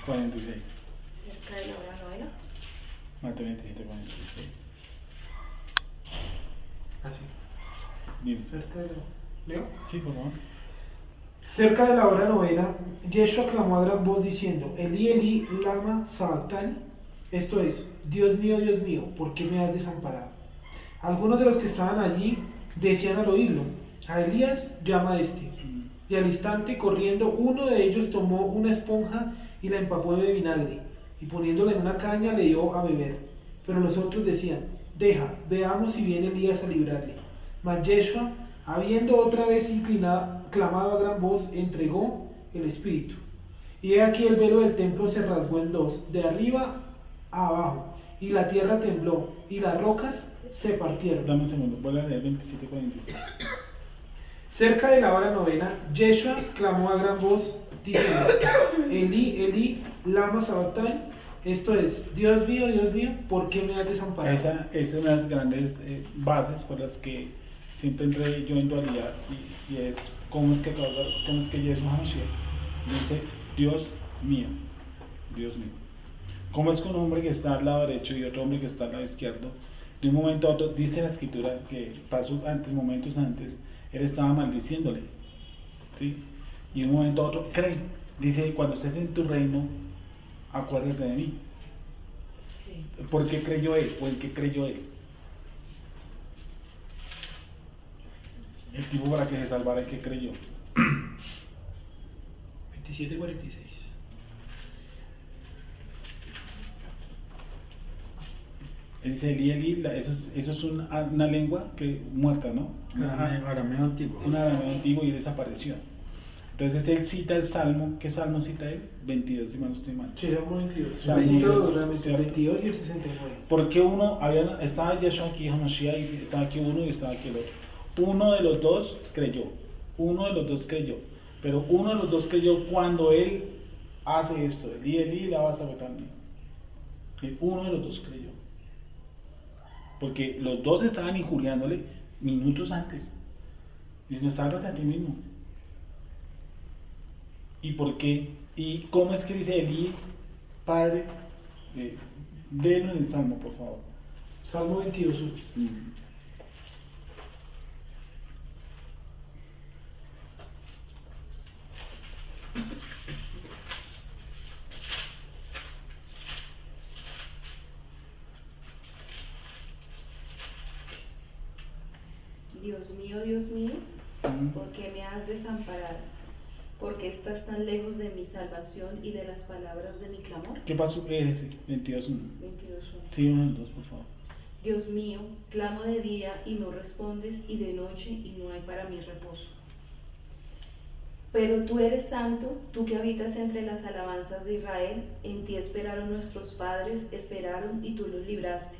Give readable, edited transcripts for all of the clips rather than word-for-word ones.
46. Cerca de la hora novena. Mateo 27, 46. Así. Dime. Cerca de la... ¿Leo? Sí, por favor. Cerca de la hora novena, Yeshua clamó a gran voz diciendo, Elí, Elí, lama sabactani. Esto es, Dios mío, ¿por qué me has desamparado? Algunos de los que estaban allí decían al oírlo, a Elías llama a este. Y al instante, corriendo, uno de ellos tomó una esponja y la empapó de vinagre, y poniéndola en una caña le dio a beber. Pero los otros decían, deja, veamos si viene Elías a librarle. Mas Yeshua, habiendo otra vez clamado a gran voz, entregó el espíritu. Y he aquí el velo del templo se rasgó en dos, de arriba a abajo, y la tierra tembló, y las rocas se partieron. Dame un segundo, voy a leer 27, 46. Cerca de la hora novena, Yeshua clamó a gran voz, diciendo, Elí, Elí, lama sabactani. Esto es, Dios mío, ¿por qué me has desamparado? Esa es una de las grandes bases por las que siempre entré yo en dualidad y es cómo es que Yeshua HaMashiach dice Dios mío. ¿Cómo es que un hombre que está al lado derecho y otro hombre que está al lado izquierdo, de un momento a otro, dice la escritura que pasó momentos antes, él estaba maldiciéndole, ¿sí? Y de un momento a otro cree, dice, cuando estés en tu reino, acuérdate de mí. Sí. ¿Por qué creyó él? ¿O en qué creyó él? El tipo para que se salvara, ¿en qué creyó? 27:46. Él dice Elí, Elí, eso es una lengua que muerta, ¿no? Arameo antiguo. Un arameo antiguo y desapareció. Entonces él cita el salmo. ¿Qué salmo cita él? 22, si mal no estoy mal. Sí, Salmo 22. Salmo Salmo 22, realmente, ¿cierto? 22 y el 69. Porque estaba Yeshua aquí, Hamashiach, y estaba aquí uno y estaba aquí el otro. Uno de los dos creyó. Pero uno de los dos creyó cuando él hace esto. Elí, Elí, lama sabactani. Uno de los dos creyó. Porque los dos estaban injuriándole minutos antes. Diciendo, sálvate a ti mismo. ¿Y por qué? ¿Y cómo es que dice Elí, Padre? Léelo en el Salmo, por favor. Salmo 22. Dios mío, ¿por qué me has desamparado? ¿Por qué estás tan lejos de mi salvación y de las palabras de mi clamor? ¿Qué pasó? 22.1. 22.1. Sí, 1 2, por favor. Dios mío, clamo de día y no respondes, y de noche y no hay para mí reposo. Pero tú eres santo, tú que habitas entre las alabanzas de Israel, en ti esperaron nuestros padres, esperaron y tú los libraste.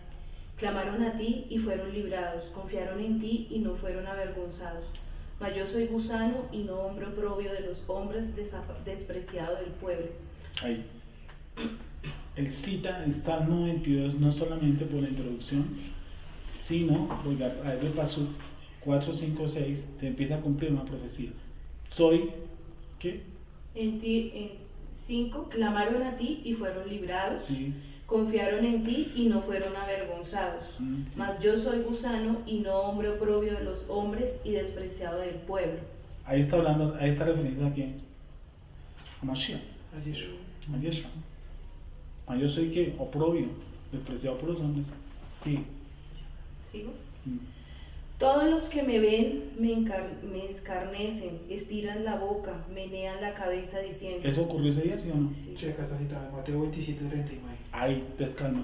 Clamaron a ti y fueron librados, confiaron en ti y no fueron avergonzados. Mas yo soy gusano y no hombre oprobio de los hombres, despreciado del pueblo. Ahí. Él cita el Salmo 22 no solamente por la introducción, sino porque a él le pasó 4, 5, 6, se empieza a cumplir una profecía. Soy, ¿qué? En ti, en 5, clamaron a ti y fueron librados. Sí. Confiaron en ti y no fueron avergonzados. Sí. Mas yo soy gusano y no hombre oprobio de los hombres y despreciado del pueblo. Ahí está hablando, ahí está refiriendo a quién? A Mashiach, A Yeshua. a Yeshua. Yo soy que oprobio, despreciado por los hombres. Sí. ¿Sigo? Todos los que me ven me escarnecen, estiran la boca, menean la cabeza diciendo. ¿Eso ocurrió ese día, sí o no? Sí, acá está citado, Mateo 27:39. Ahí, descalma.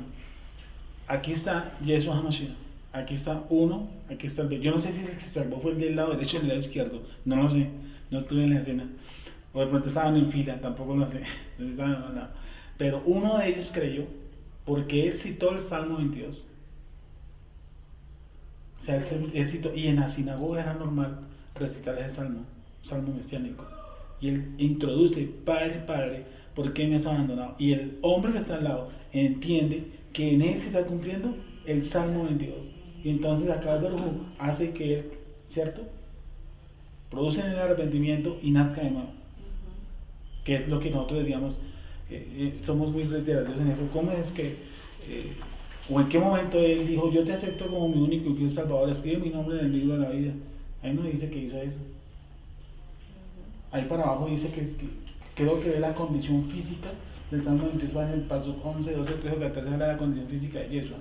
Aquí está Yeshua HaMashiach. Aquí está uno, aquí está el de. Yo no sé si el que salvó fue el del lado derecho o el del lado izquierdo. No lo sé. No estuve en la escena. O de pronto estaban en fila, tampoco lo sé. Pero uno de ellos creyó porque él citó el Salmo 22. O sea, él citó, y en la sinagoga era normal recitar ese salmo mesiánico. Y él introduce, Padre, ¿por qué me has abandonado? Y el hombre que está al lado entiende que en él se está cumpliendo el Salmo 22. Y entonces acá Baruj Hu hace que él, ¿cierto? Produce en el arrepentimiento y nazca de nuevo. Que es lo que nosotros decíamos, somos muy reiterativos en eso. ¿Cómo es que, o en qué momento él dijo, yo te acepto como mi único y fiel Salvador, escribe mi nombre en el libro de la vida? Ahí no dice que hizo eso. Ahí para abajo dice que creo que ve la condición física del Salmo 23, va en el paso 11, 12, 13 o 14, habla de la condición física de Yeshua,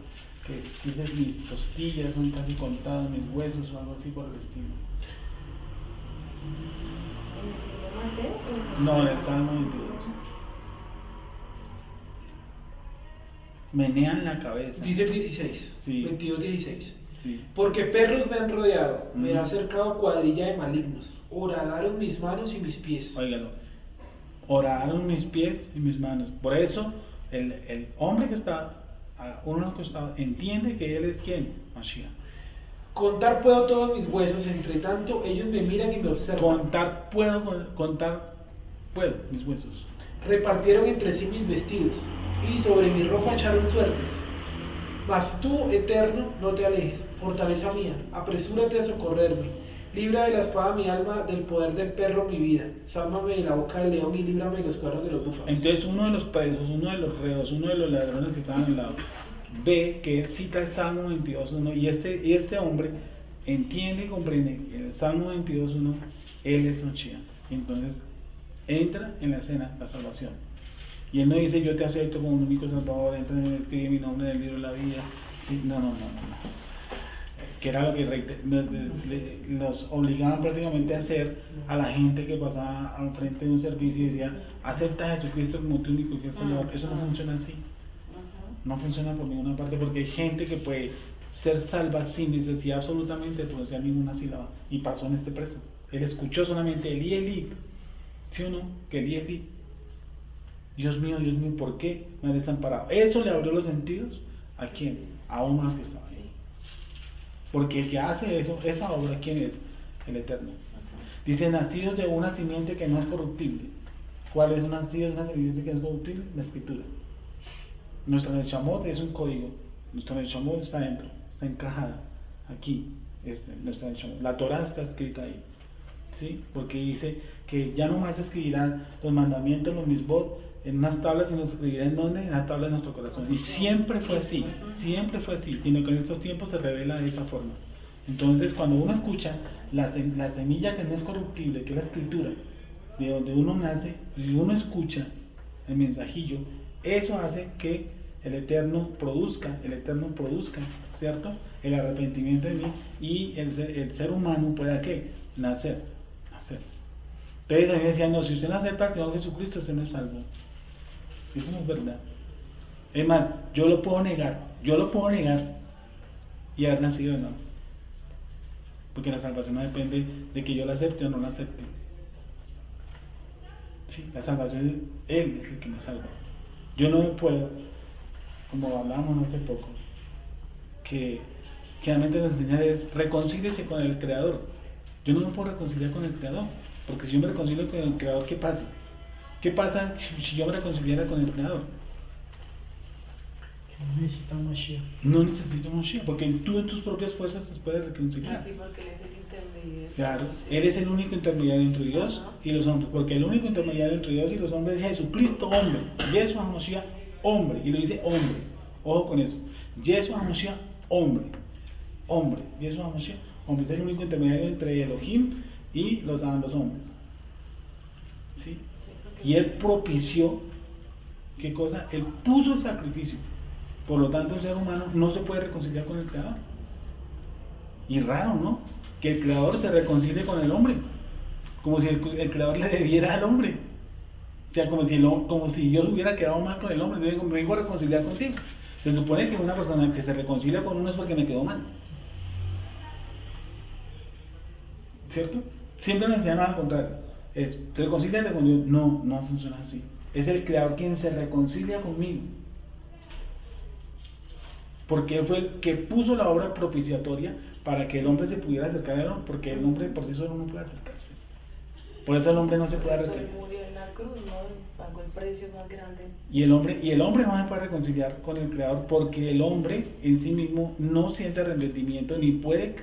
que dice mis costillas son casi contadas, mis huesos o algo así por el estilo. No, en el Salmo 22. Menean la cabeza. Dice el 16, Sí. 22, 16. Sí. Porque perros me han rodeado, me Ujú. ha cercado cuadrilla de malignos, horadaron mis manos y mis pies. Óigalo, oraron mis pies y mis manos. Por eso, el hombre que está a uno al costado entiende que él es quien, Mashiach. Contar puedo todos mis huesos, entre tanto ellos me miran y me observan. Contar puedo mis huesos. Repartieron entre sí mis vestidos, y sobre mi ropa echaron suertes. Mas tú, Eterno, no te alejes, fortaleza mía, apresúrate a socorrerme. Libra de la espada mi alma, del poder del perro mi vida. Sálvame de la boca del león y líbrame de los cuernos de los búfalos. Entonces uno de los presos, uno de los reos, uno de los ladrones que estaban al lado, ve que él cita el Salmo 22.1 y este hombre entiende y comprende que el Salmo 22.1 él es Mashiach. Entonces entra en la escena la salvación. Y él no dice yo te acepto como un único Salvador, entra en escribe mi nombre en el libro de la vida. Sí, no. Que era lo que los obligaban prácticamente a hacer a la gente que pasaba al frente de un servicio y decía acepta a Jesucristo como tu único y fiel Salvador. Eso no funciona así. No funciona por ninguna parte porque hay gente que puede ser salva sin necesidad absolutamente de pronunciar ninguna sílaba. Y pasó en este preso. Él escuchó solamente Elí, Elí. ¿Sí o no? Que Elí, Elí. Dios mío, ¿por qué me has desamparado? Eso le abrió los sentidos. ¿A quién? A uno más que estaba ahí. Porque el que hace eso, esa obra, ¿quién es? El Eterno. Dice, nacidos de una simiente que no es corruptible. ¿Cuál es nacido de una simiente que no es corruptible? La Escritura. Nuestro Neshamot es un código. Nuestro Neshamot está dentro, está encajada. Aquí es nuestra Neshamot. La Torah está escrita ahí. ¿Sí? Porque dice que ya no más escribirán los mandamientos, los misbot en unas tablas, sino se escribirán en donde, en las tablas de nuestro corazón. Y siempre fue así, sino que en estos tiempos se revela de esa forma. Entonces, cuando uno escucha la semilla que no es corruptible, que es la Escritura, de donde uno nace, y uno escucha el mensajillo, eso hace que el Eterno produzca, ¿cierto? El arrepentimiento de mí y el ser humano pueda ¿qué? Nacer. Entonces a mí me decían, no, si usted no acepta al Señor Jesucristo, usted no es salvo. Eso no es verdad. Es más, yo lo puedo negar y haber nacido no. Porque la salvación no depende de que yo la acepte o no la acepte. Sí, la salvación es Él es el que me salva. Yo no puedo, como hablábamos hace poco, que realmente nos enseña es reconcíliese con el Creador. Yo no me puedo reconciliar con el Creador, porque si yo me reconcilio con el Creador, ¿qué pasa? ¿Qué pasa si yo me reconciliara con el Creador? No necesita Mashiach. No necesito Mashiach, porque tú en tus propias fuerzas te puedes reconciliar. Sí, porque él es el intermediario. Claro, Él es el único intermediario entre Dios y los hombres, porque el único intermediario entre Dios y los hombres es Jesucristo, hombre. Yeshua HaMashiach, hombre, y lo dice hombre. Ojo con eso. Yeshua HaMashiach, hombre. Yeshua HaMashiach, hombre, es el único intermediario entre Elohim y los hombres. ¿Sí? Y Él propició, ¿qué cosa? Él puso el sacrificio. Por lo tanto, el ser humano no se puede reconciliar con el Creador. Y raro, ¿no? Que el Creador se reconcilie con el hombre, como si el Creador le debiera al hombre. O sea, como si Dios hubiera quedado mal con el hombre. Yo digo, me vengo a reconciliar contigo. Se supone que una persona que se reconcilia con uno es porque me quedó mal. ¿Cierto? Siempre nos enseñan al contrario. Es, reconcíliate con Dios. No funciona así. Es el Creador quien se reconcilia conmigo. Porque Él fue el que puso la obra propiciatoria para que el hombre se pudiera acercar a Él, porque el hombre por sí solo no puede acercarse. Por eso el hombre no se puede arrepentir. Murió en la la cruz, ¿no? Pagó el precio más grande. Y el hombre no se puede reconciliar con el Creador porque el hombre en sí mismo no siente arrepentimiento ni puede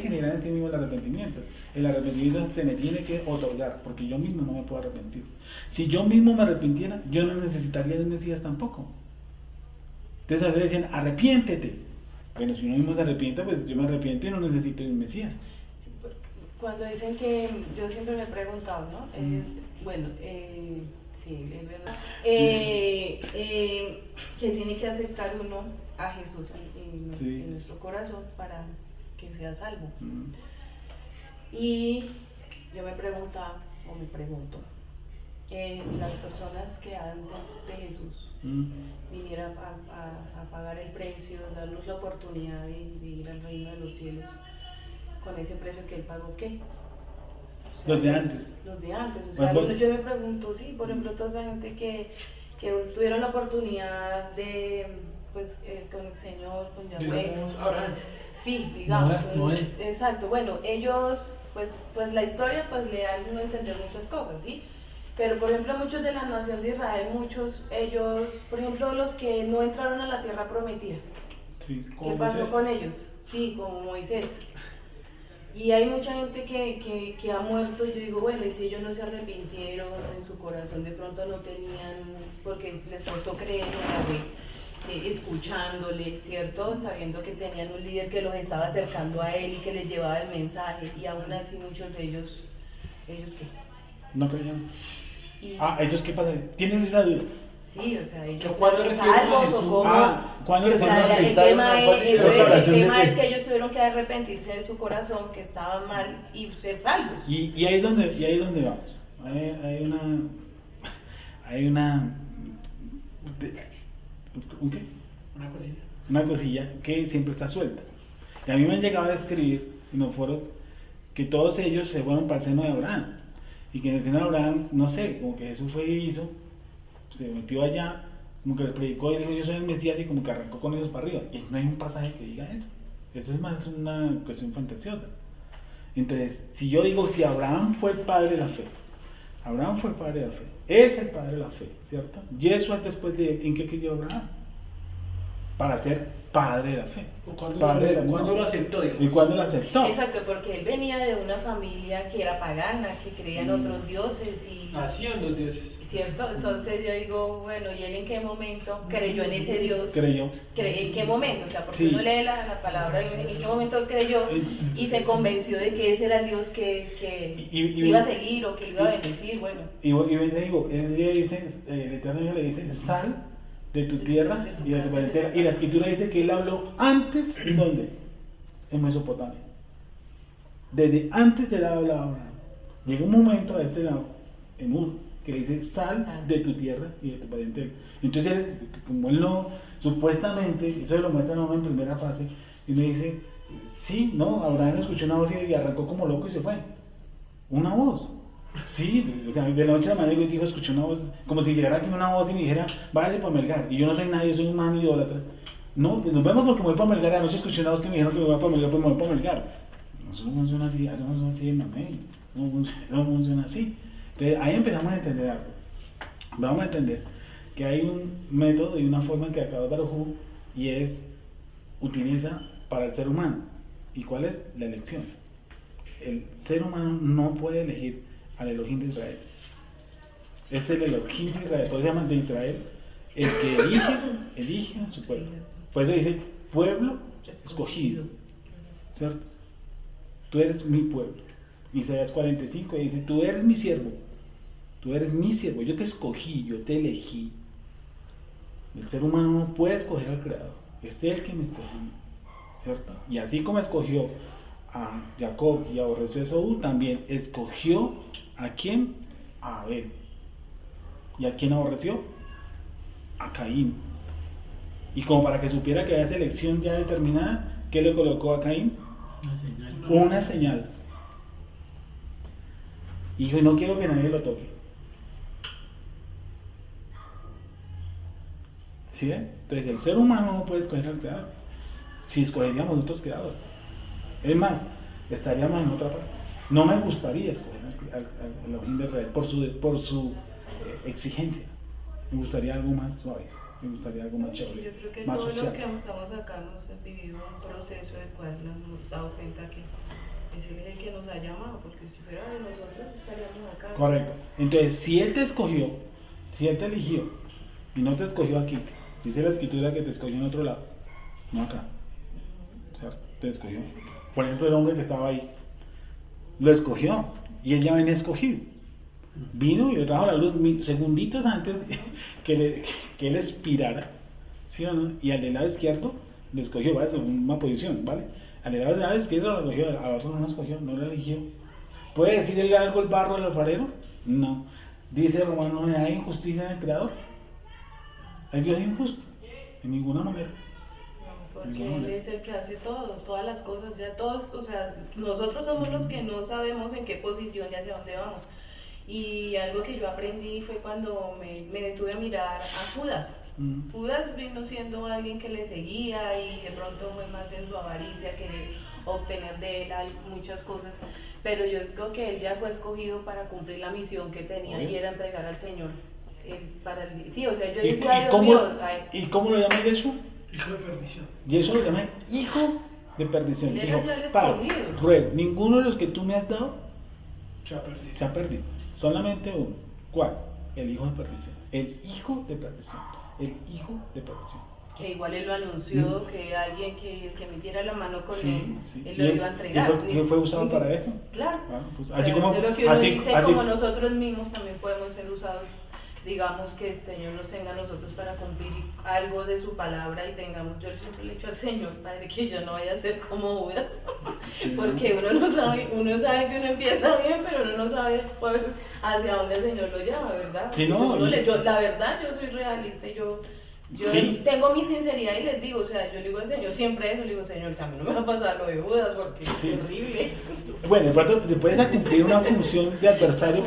generar en sí mismo el arrepentimiento. El arrepentimiento se me tiene que otorgar porque yo mismo no me puedo arrepentir. Si yo mismo me arrepintiera, yo no necesitaría del Mesías tampoco. Entonces a veces dicen, arrepiéntete. Bueno, si uno mismo se arrepienta, pues yo me arrepiento y no necesito del Mesías. Sí, porque cuando dicen que, yo siempre me he preguntado, ¿no? Bueno, sí, es verdad. Que tiene que aceptar uno a Jesús en nuestro corazón para que sea salvo. Y yo me preguntaba, o me pregunto, las personas que antes de Jesús vinieran a pagar el precio, darnos la oportunidad de ir al reino de los cielos, con ese precio que él pagó, ¿qué? O sea, Los de antes. Los de antes. O sea, Bueno, yo me pregunto, sí, por ejemplo, toda esa gente que tuvieron la oportunidad de, pues, con el Señor, con Yahweh. Digamos, Abraham. Sí, digamos. Noé. Exacto. Bueno, ellos, pues la historia, pues le da a uno entender muchas cosas, ¿sí? Pero, por ejemplo, muchos de la nación de Israel, ellos, por ejemplo, los que no entraron a la tierra prometida. Sí, ¿Qué pasó con ellos? Sí, como Moisés. Y hay mucha gente que ha muerto, y yo digo, bueno, y si ellos no se arrepintieron, en su corazón de pronto no tenían, porque les costó creer en Yahweh, escuchándole, ¿cierto? Sabiendo que tenían un líder que los estaba acercando a él y que les llevaba el mensaje, y aún así muchos de ellos ¿qué? No creían. Y, ¿Ellos qué pasa? ¿Tienes esa duda? sí, o sea, ellos ¿Que cuándo fueron recibieron a salvos Jesús? o cómo. ¿Cuándo Sí, o sea, el aceptaron tema la es, cual hicieron entonces, el oración de tema fe? es que ellos tuvieron que arrepentirse de su corazón, que estaban mal, y ser salvos. Y ahí es donde vamos. Hay una ¿un qué? Una cosita. Una cosilla que siempre está suelta. Y a mí me han llegado a escribir en los foros que todos ellos se fueron para el seno de Abraham. Y que en el seno de Abraham, no sé, como que Jesús fue y hizo, se metió allá, como que les predicó y dijo yo soy el Mesías y como que arrancó con ellos para arriba. Y no hay un pasaje que diga eso. Eso es más una cuestión fantasiosa. Entonces, si yo digo, si Abraham fue el padre de la fe, Abraham fue el padre de la fe, es el padre de la fe, ¿cierto? Yeshua después de él, ¿en qué creyó Abraham? Para ser padre de la fe. ¿Cuándo lo aceptó? ¿Y Digamos? cuándo lo aceptó? Exacto, porque él venía de una familia que era pagana, que creía en otros dioses y... Haciendo dioses. ¿Cierto? Entonces yo digo, bueno, ¿y él en qué momento creyó en ese Dios? Creyó. ¿En qué momento? O sea, porque Sí. uno lee la palabra, ¿en qué momento él creyó y se convenció de que ese era el Dios que Y iba a seguir o que lo iba a bendecir? Bueno, y te digo, él le dice, el Eterno le dice, sal de tu tierra y de tu parentela. Y la escritura dice que él habló antes, ¿en dónde? En Mesopotamia. Desde antes de la hablaba Abraham. Llega un momento a este lado, en Ur, que le dice, sal de tu tierra y de tu parentela. Entonces, como él no, supuestamente, eso lo muestra en primera fase, y le dice, sí, no, Abraham escuchó una voz y arrancó como loco y se fue. Una voz. Sí, o sea, de la noche a la mañana dijo, escuché una voz, como si llegara aquí una voz y me dijera, váyase para Melgar, y yo no soy nadie, soy un man idólatra. No, pues nos vemos porque me voy para Melgar, anoche escuché una voz que me dijeron que me voy para Melgar, pues me voy para Melgar. Eso no funciona así, eso no funciona así, mamey, no funciona así. Entonces ahí empezamos a entender algo. Vamos a entender que hay un método y una forma en que acaba Baruj Hu, y utiliza para el ser humano. ¿Y cuál es? La elección. El ser humano no puede elegir al Elohim de Israel. Es el Elohim de Israel, por eso se llama de Israel, el que elige a su pueblo. Por eso dice pueblo escogido, ¿cierto? Tú eres mi pueblo. Isaías 45 dice, tú eres mi siervo, yo te escogí, yo te elegí. El ser humano no puede escoger al Creador, es él que me escogió, ¿cierto? Y así como escogió a Jacob y aborreció a Esaú, también escogió ¿a quién? A Abel. ¿Y a quién aborreció? A Caín. Y como para que supiera que había selección ya determinada, ¿qué le colocó a Caín? Una señal. Y dijo, no quiero que nadie lo toque. ¿Sí? Entonces el ser humano no puede escoger al creador. Si escogeríamos otros creadores, es más, estaríamos en otra parte. No me gustaría escoger al Elohim de Israel por su exigencia. Me gustaría algo más suave, me gustaría algo más chévere, Yo creo que más todos social. los que estamos acá hemos vivido un proceso del cual nos hemos dado cuenta que es el que nos ha llamado, porque si fuera de nosotros estaríamos acá. Correcto. Entonces, si Él te escogió, si Él te eligió y no te escogió aquí, dice la escritura que te escogió en otro lado, no acá. ¿Cierto? Te escogió. Por ejemplo, el hombre que estaba ahí, lo escogió y él ya venía escogido. Vino y le trajo la luz segunditos antes que él expirara, ¿sí o no? Y al del lado izquierdo lo escogió, ¿vale? Según una posición, ¿vale? Al del lado izquierdo lo escogió, al otro no lo escogió, no lo eligió. ¿Puede decirle algo el barro al alfarero? No. Dice Romano, ¿no hay injusticia en el Creador? ¿Es Dios injusto? En ninguna manera. Porque Él es el que hace todo, todas las cosas, ya todos, o sea, nosotros somos los que no sabemos en qué posición y hacia dónde vamos. Y algo que yo aprendí fue cuando me detuve a mirar a Judas. Judas vino siendo alguien que le seguía y de pronto fue más en su avaricia, querer obtener de él muchas cosas, pero yo creo que él ya fue escogido para cumplir la misión que tenía y era entregar al Señor. Sí, o sea, yo decía, Dios mío, ¿Y cómo lo llama Jesús? Hijo de perdición. Y eso lo llama hijo de perdición. Él Dijo, era el Padre, escogido. ruego, ninguno de los que tú me has dado Se ha perdido. se ha perdido. Solamente uno. ¿Cuál? El hijo de perdición. El hijo de perdición. El hijo de perdición. Que igual él lo anunció, que alguien que metiera la mano con Sí, sí. él lo iba a entregar. ¿Y fue usado para eso? Claro. Ah, pues, O así sea, como, eso es lo que uno así- dice, así- como nosotros mismos también podemos ser usados, digamos que el Señor nos tenga a nosotros para cumplir algo de su palabra y tengamos, yo siempre le he dicho al Señor, Padre, que yo no vaya a ser como Judas, porque uno sabe que uno empieza bien, pero uno no sabe pues, hacia dónde el Señor lo llama, ¿verdad? Sí, no, La verdad, yo soy realista, yo Sí. tengo mi sinceridad y les digo, o sea, yo le digo al Señor siempre eso, le digo, Señor, que a mí no me va a pasar lo de Judas porque Sí. es horrible. Bueno, de pronto te puedes cumplir una función de adversario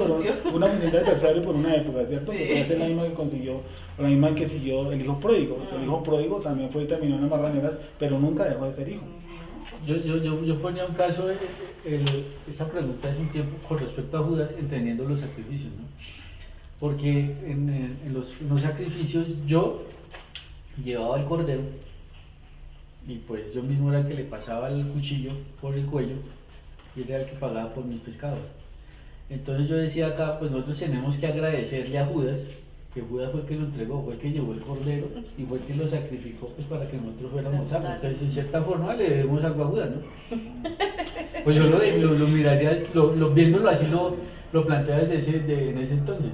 una función de adversario por una época, ¿cierto? Sí. Porque esa es la misma que consiguió, la misma que siguió el hijo pródigo. El hijo pródigo también terminó en las marraneras, pero nunca dejó de ser hijo. Yo ponía un caso, esta pregunta hace un tiempo con respecto a Judas, entendiendo los sacrificios, ¿no? Porque en los sacrificios yo llevaba el cordero y pues yo mismo era el que le pasaba el cuchillo por el cuello y era el que pagaba por mis pescados. Entonces yo decía acá, pues nosotros tenemos que agradecerle a Judas, que Judas fue el que lo entregó, fue el que llevó el cordero y fue el que lo sacrificó pues para que nosotros fuéramos salvos. Entonces en cierta forma le debemos algo a Judas, ¿no? Pues yo lo miraría, viéndolo así lo plantea en ese entonces.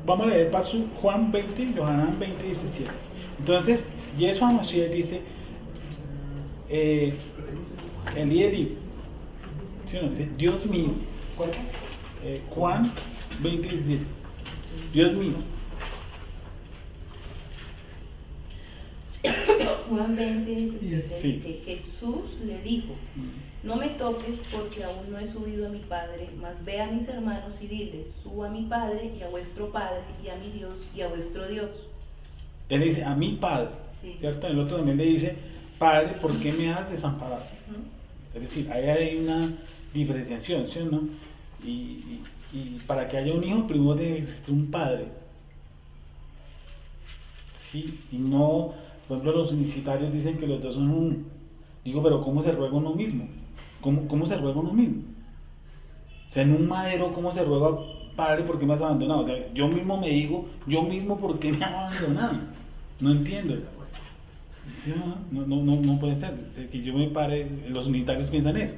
Vamos a leer paso Juan 20, Yohanan 20, 17. Entonces, Yeshua HaMashiach dice, Eli, Eli, ¿sí o no? Dice, Dios mío. ¿Cuál? Juan 20, 17. Dios mío. Juan 20, 17 Sí. dice, Jesús le dijo, no me toques porque aún no he subido a mi Padre, mas ve a mis hermanos y diles, subo a mi Padre y a vuestro Padre y a mi Dios y a vuestro Dios. Él dice, a mi Padre, Sí. ¿cierto? El otro también le dice, Padre, ¿por qué me has desamparado? Es decir, ahí hay una diferenciación, ¿sí o no? Y para que haya un hijo, primero debe existir un padre. ¿Sí? Y no, por ejemplo, los unicitarios dicen que los dos son uno. Digo, pero ¿cómo se ruega uno mismo? ¿Cómo se ruega uno mismo? O sea, en un madero, ¿cómo se ruega, Padre, por qué me has abandonado? O sea, yo mismo me digo, yo mismo, ¿por qué me has abandonado? No entiendo. ¿Sí, no puede ser. O sea, que yo me pare, los unitarios piensan eso,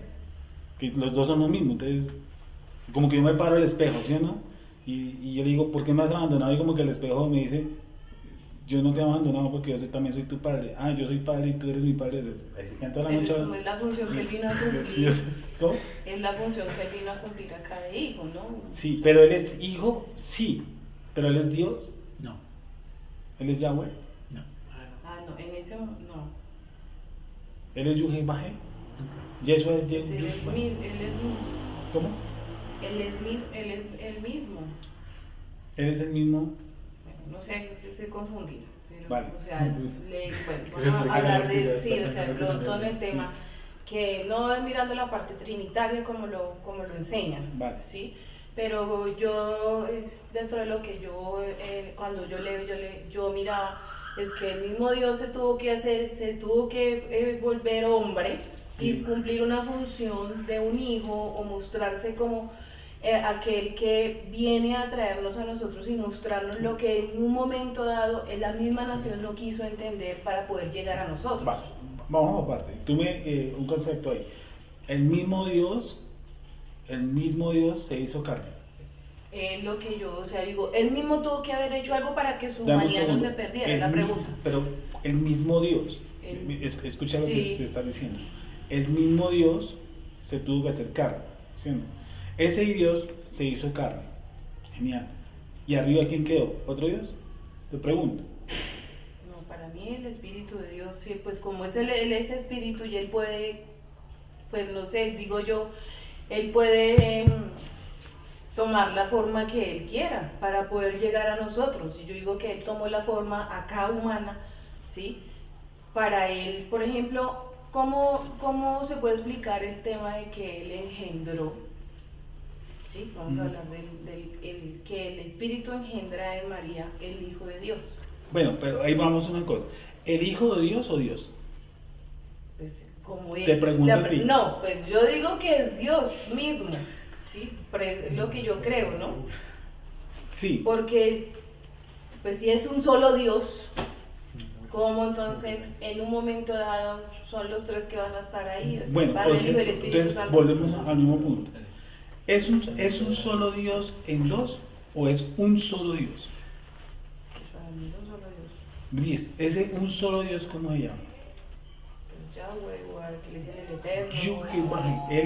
que los dos son lo mismo. Entonces, como que yo me paro al espejo, ¿sí o no? Y yo le digo, ¿por qué me has abandonado? Y como que el espejo me dice, yo no te he abandonado porque yo también soy tu padre. Ah, yo soy padre y tú eres mi padre. Ahí se canta la noche. Es la función que él vino a Sí, cumplir. ¿cómo? Es la función que él vino a cumplir acá de hijo, ¿no? Sí, pero él es hijo, sí. Pero él es Dios, No, él es Yahweh, no. Ah, no, en ese no. él es Yuhei Bajé. Yeshua es Él es Yeshua. ¿Cómo? Él es el mismo. Él es el mismo. Bueno, no sé, se confundía. Pero, Vale. o sea, vamos a hablar de, sí, o sea, pronto en el tema que no es mirando la parte trinitaria como lo enseñan, Vale. ¿sí? Pero yo, dentro de lo que yo, cuando yo leo, yo miraba, es que el mismo Dios se tuvo que volver hombre y Sí. cumplir una función de un hijo o mostrarse como aquel que viene a traernos a nosotros y mostrarnos lo que en un momento dado la misma nación no quiso entender para poder llegar a nosotros. Vamos a parte. Un concepto ahí. El mismo Dios se hizo carne. Es lo que yo, o sea, digo, él mismo tuvo que haber hecho algo para que su Dame un humanidad no segundo. se perdiera, El la mismo- pregunta. Pero el mismo Dios, escucha lo Sí. que te está diciendo. El mismo Dios se tuvo que hacer carne, ¿sí o no? Ese Dios se hizo carne. Genial. ¿Y arriba quién quedó? ¿Otro Dios? Te pregunto. No, para mí el Espíritu de Dios, sí, pues como es él es Espíritu y él puede, pues no sé, digo yo, él puede tomar la forma que él quiera para poder llegar a nosotros. Y yo digo que él tomó la forma acá humana, ¿sí? Para él, por ejemplo, ¿cómo se puede explicar el tema de que él engendró? Sí, vamos a hablar que el Espíritu engendra en María el Hijo de Dios. Bueno, pero ahí vamos a una cosa. ¿El Hijo de Dios o Dios? Pues, como él, Te pregunto a ti. No, pues yo digo que es Dios mismo, ¿sí? Es lo que yo creo, ¿no? Sí. Porque, pues si es un solo Dios, ¿cómo entonces en un momento dado son los tres que van a estar ahí? O sea, Bueno, el Padre, o el sea, Hijo y el Espíritu entonces Santo. volvemos al mismo punto. ¿Es un solo Dios en dos o es un solo Dios? Para mí es un solo Dios. Diez. Ese un solo Dios, ¿cómo se llama? Pues Yahweh, o al que le dicen el Eterno. Yud-Heh-Vah-Heh.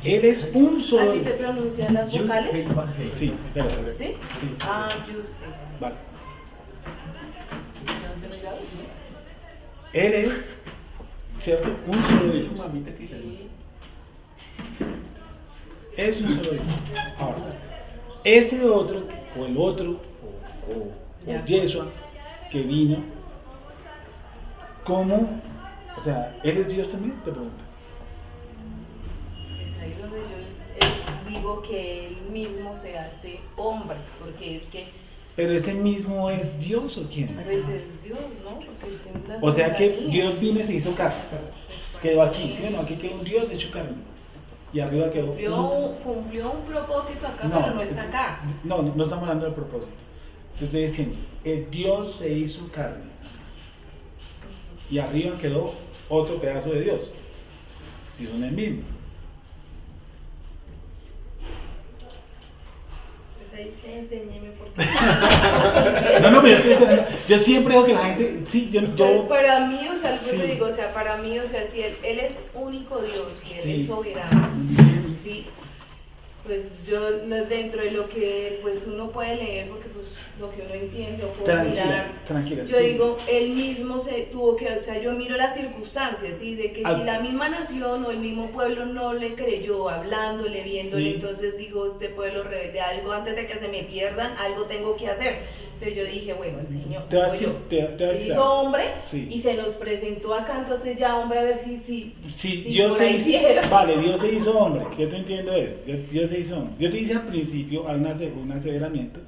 Él es un solo ¿Así se pronuncian las vocales? Sí, espera. ¿Sí? Sí. Ah, Yud. Vale. Él es, ¿cierto? Un solo Dios. Sí. Es un solo Dios. Ahora, ese otro, o el otro, o Yeshua, que vino, ¿cómo? O sea, ¿él es Dios también? Te pregunto. Es ahí donde yo digo que él mismo se hace hombre, porque es que Pero ese mismo es Dios o quién? pues es Dios, ¿no? Porque tiene una O sea que soberanía. Dios vino y se hizo carne. Quedó aquí, ¿sí o no? Aquí quedó un Dios hecho carne. Y arriba quedó Cumplió un propósito acá, pero no está acá. No estamos hablando del propósito. Te estoy diciendo, el Dios se hizo carne. Y arriba quedó otro pedazo de Dios. Si son el mismo. Pues ahí sí, enséñeme porque No, pero yo siempre digo que la gente, sí, Pues yo para mí, o sea, Sí. te digo, o sea, para mí, o sea, si él es único Dios, que él Sí. es soberano, sí, pues yo dentro de lo que pues uno puede leer, porque pues lo que uno entiende o puede mirar, tranquila. yo sí. digo, él mismo se tuvo que, o sea, yo miro las circunstancias, ¿sí? De que Ah. si la misma nación o el mismo pueblo no le creyó, hablándole, viéndole, Sí. entonces dijo, este pueblo rebelde, algo antes de que se me pierdan, algo tengo que hacer. Entonces yo dije, bueno, el Señor Te voy a digo decir- yo, te voy a se decir hizo algo. hombre Sí. y se nos presentó acá, entonces ya hombre, a ver si Sí, si Dios por se ahí hizo, hiciera. vale, Dios se hizo hombre, yo te entiendo eso, Dios se hizo hombre. Yo te dije al principio, hay un aseveramiento,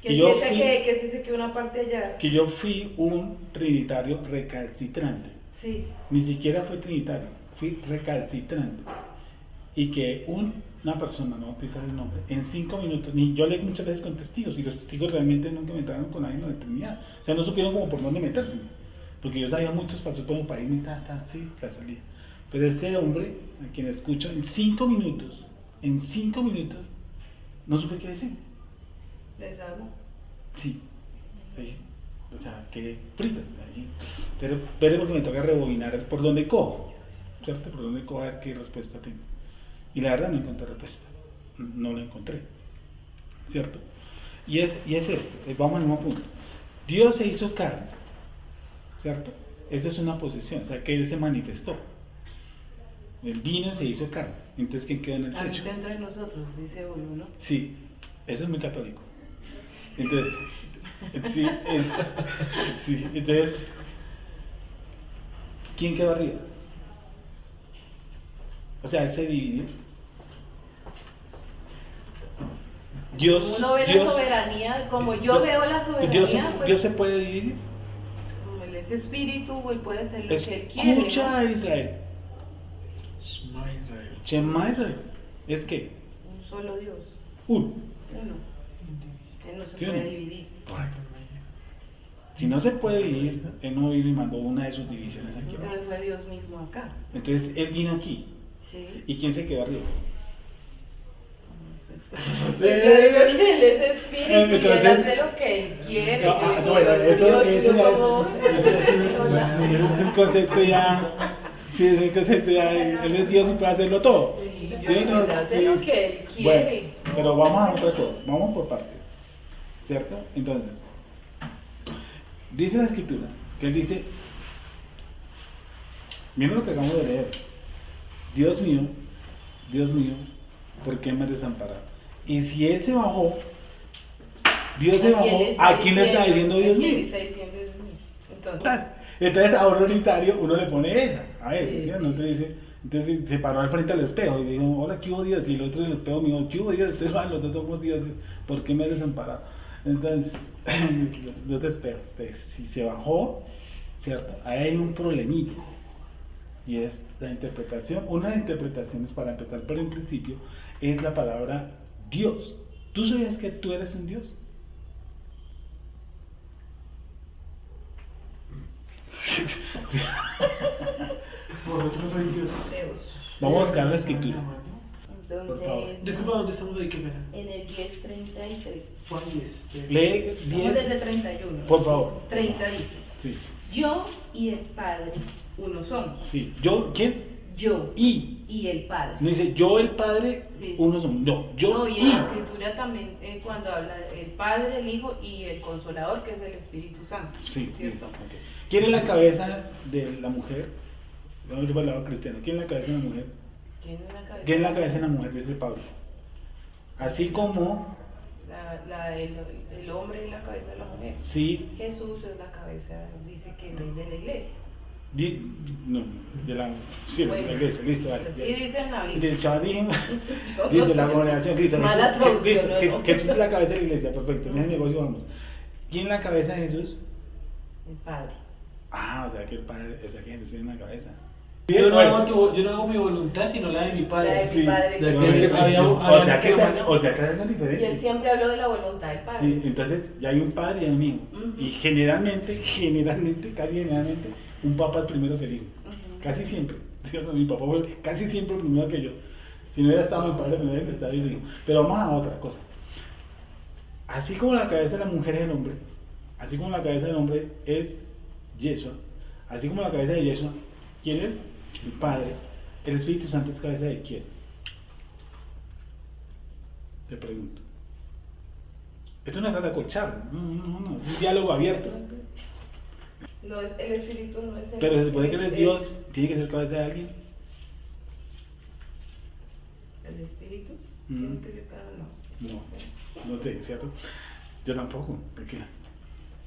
que que sí yo ese fui, que sí se quedó una parte allá. que yo fui un trinitario recalcitrante, Sí. ni siquiera fui trinitario, fui recalcitrante, y que una persona, no utilizar el nombre, en 5 minutos, ni yo leí muchas veces con testigos, y los testigos realmente nunca me entraron con alguien en la Trinidad, o sea, no supieron como por dónde meterse, porque yo sabía muchos pasos como para irme, sí, la salida. Pero este hombre, a quien escucho, en 5 minutos, no supe qué decir. Desarmo. Sí, ahí, o sea, que frita ahí. Pero porque me toca rebobinar por donde cojo, ¿cierto? Por donde cojo a ver qué respuesta tengo. Y la verdad no encontré respuesta, no la encontré, ¿cierto? Y es esto, vamos al mismo punto. Dios se hizo carne, ¿cierto? Esa es una posición, o sea, que Él se manifestó. Él vino y se hizo carne. Entonces, ¿quién quedó en el techo? Habita entre nosotros, dice uno, ¿no? Sí, eso es muy católico. Entonces, sí, entonces, ¿quién quedó arriba? O sea, él se dividió. Dios, Uno ve la Dios, soberanía, como yo veo la soberanía, pues, Dios se puede dividir. como él es espíritu, él puede hacer lo que él quiere. Escucha a ¿no? Israel. Shema Israel. Shema Israel. Es que Un solo Dios, uno. uno. Él no se ¿Sí o puede no? dividir. Correcto. Si no se puede dividir, él no vino y mandó una de sus divisiones aquí. Pero fue Dios mismo acá. Entonces él vino aquí. Sí. ¿Y quién se quedó arriba? Pues yo digo que él es espíritu y él Entonces- hace lo que él quiere. No, Yo digo, bueno, eso yo ya como- es un concepto ya. Sí, es un concepto ya. Él es Dios y puede hacerlo todo. Sí, yo ¿Sí o digo, no? él hace Sí. lo que él Bueno, quiere. pero vamos a otra cosa. Vamos por partes. ¿Cierto? Entonces, dice la escritura que él dice: miren lo que acabamos de leer. Dios mío, ¿por qué me has desamparado? Y si él se bajó, Dios se bajó, ¿a quién le está diciendo Dios ¿A quién le mío? está diciendo Dios mío? Entonces, Tal. Entonces a un unitario uno le pone esa. A ver, Sí. ¿sí? ¿No? Entonces se paró al frente al espejo y dijo: hola, ¿qué hubo Dios? Y el otro en el espejo me dijo: ¿qué hubo Dios? Ustedes los dos somos dioses, ¿por qué me has desamparado? Entonces, los espejos. Si se bajó, ¿cierto? Ahí hay un problemilla. Y es la interpretación. Una de las interpretaciones, para empezar por el principio, es la palabra Dios. ¿Tú sabías que tú eres un Dios? Vosotros sois Dios. Deus. Vamos a buscar la escritura. Por favor. Entonces, Disculpa, ¿dónde estamos ahí? ¿Qué pena? en el 10:33. Juan 10. Lee Vamos desde 10. 31. Por favor. 30 dice: Sí, Yo y el Padre, uno somos. sí. ¿Yo? ¿Quién? Yo Y. el Padre. No dice yo, el Padre, Sí, sí. uno son. No, yo No, y y. en la escritura también, cuando habla el Padre, el Hijo y el Consolador, que es el Espíritu Santo. Sí, ¿cierto? ok. ¿Quién es la cabeza de la mujer? Vamos a ir por el lado cristiano. ¿Quién es la cabeza de la mujer? ¿Quién es la cabeza? ¿Quién es la cabeza de la mujer? Dice Pablo. Así como, El hombre es la cabeza de la mujer. sí, Jesús es la cabeza, dice que es de la iglesia. no, de la, sí, de la iglesia, listo, vale. Sí, dice en la Biblia. Del chavismo, Yo dice no la sé. congregación, Cristo. Mala Jesús, traducción, Cristo, ¿no? Jesús es la cabeza de la iglesia, perfecto. En ese negocio vamos. ¿Quién es la cabeza de Jesús? El Padre. Ah, o sea que el Padre, o sea que Jesús tiene una cabeza. Yo no, Bueno, yo no hago mi voluntad, sino la de mi La padre. de mi padre. de no, aquel que había- o sea que había- o sea que es Y él diferente. siempre habló de la voluntad del Padre. Sí, entonces ya hay un padre y hay un hijo. Ujú. Y generalmente, casi generalmente, un papá es primero que el hijo. Ujú. Casi siempre. Dios, mi papá fue casi siempre primero que yo. Si no hubiera estado mi padre, me hubiera estado yo el hijo. Pero vamos a otra cosa. Así como la cabeza de la mujer es el hombre, así como la cabeza del hombre es Yeshua, así como la cabeza de Yeshua, ¿quién es? El Padre. ¿El Espíritu Santo es cabeza de quién? Te pregunto. Esto no es para cochar, no, es un diálogo abierto. No, el Espíritu no es el. Pero se supone que él es Dios, tiene que ser cabeza de alguien. ¿El Espíritu? Mm. ¿Tiene que ser cada uno? No sé, ¿cierto? Yo tampoco. Porque...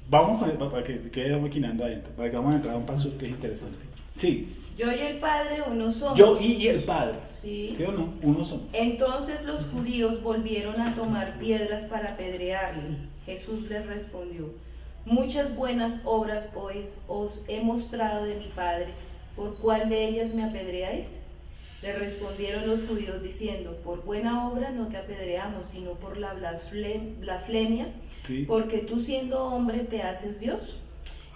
Vamos con, para que quede maquinando adentro, para que vamos a entrar a un paso que es interesante. Sí, Yo y el Padre uno somos. yo y el Padre. Sí. ¿Sí o no? Uno somos. Entonces los judíos volvieron a tomar piedras para apedrearle. Jesús les respondió: Muchas buenas obras os he mostrado de mi Padre, ¿por cuál de ellas me apedreáis? Le respondieron los judíos diciendo: Por buena obra no te apedreamos, sino por la blasfemia, Sí. porque tú siendo hombre te haces Dios.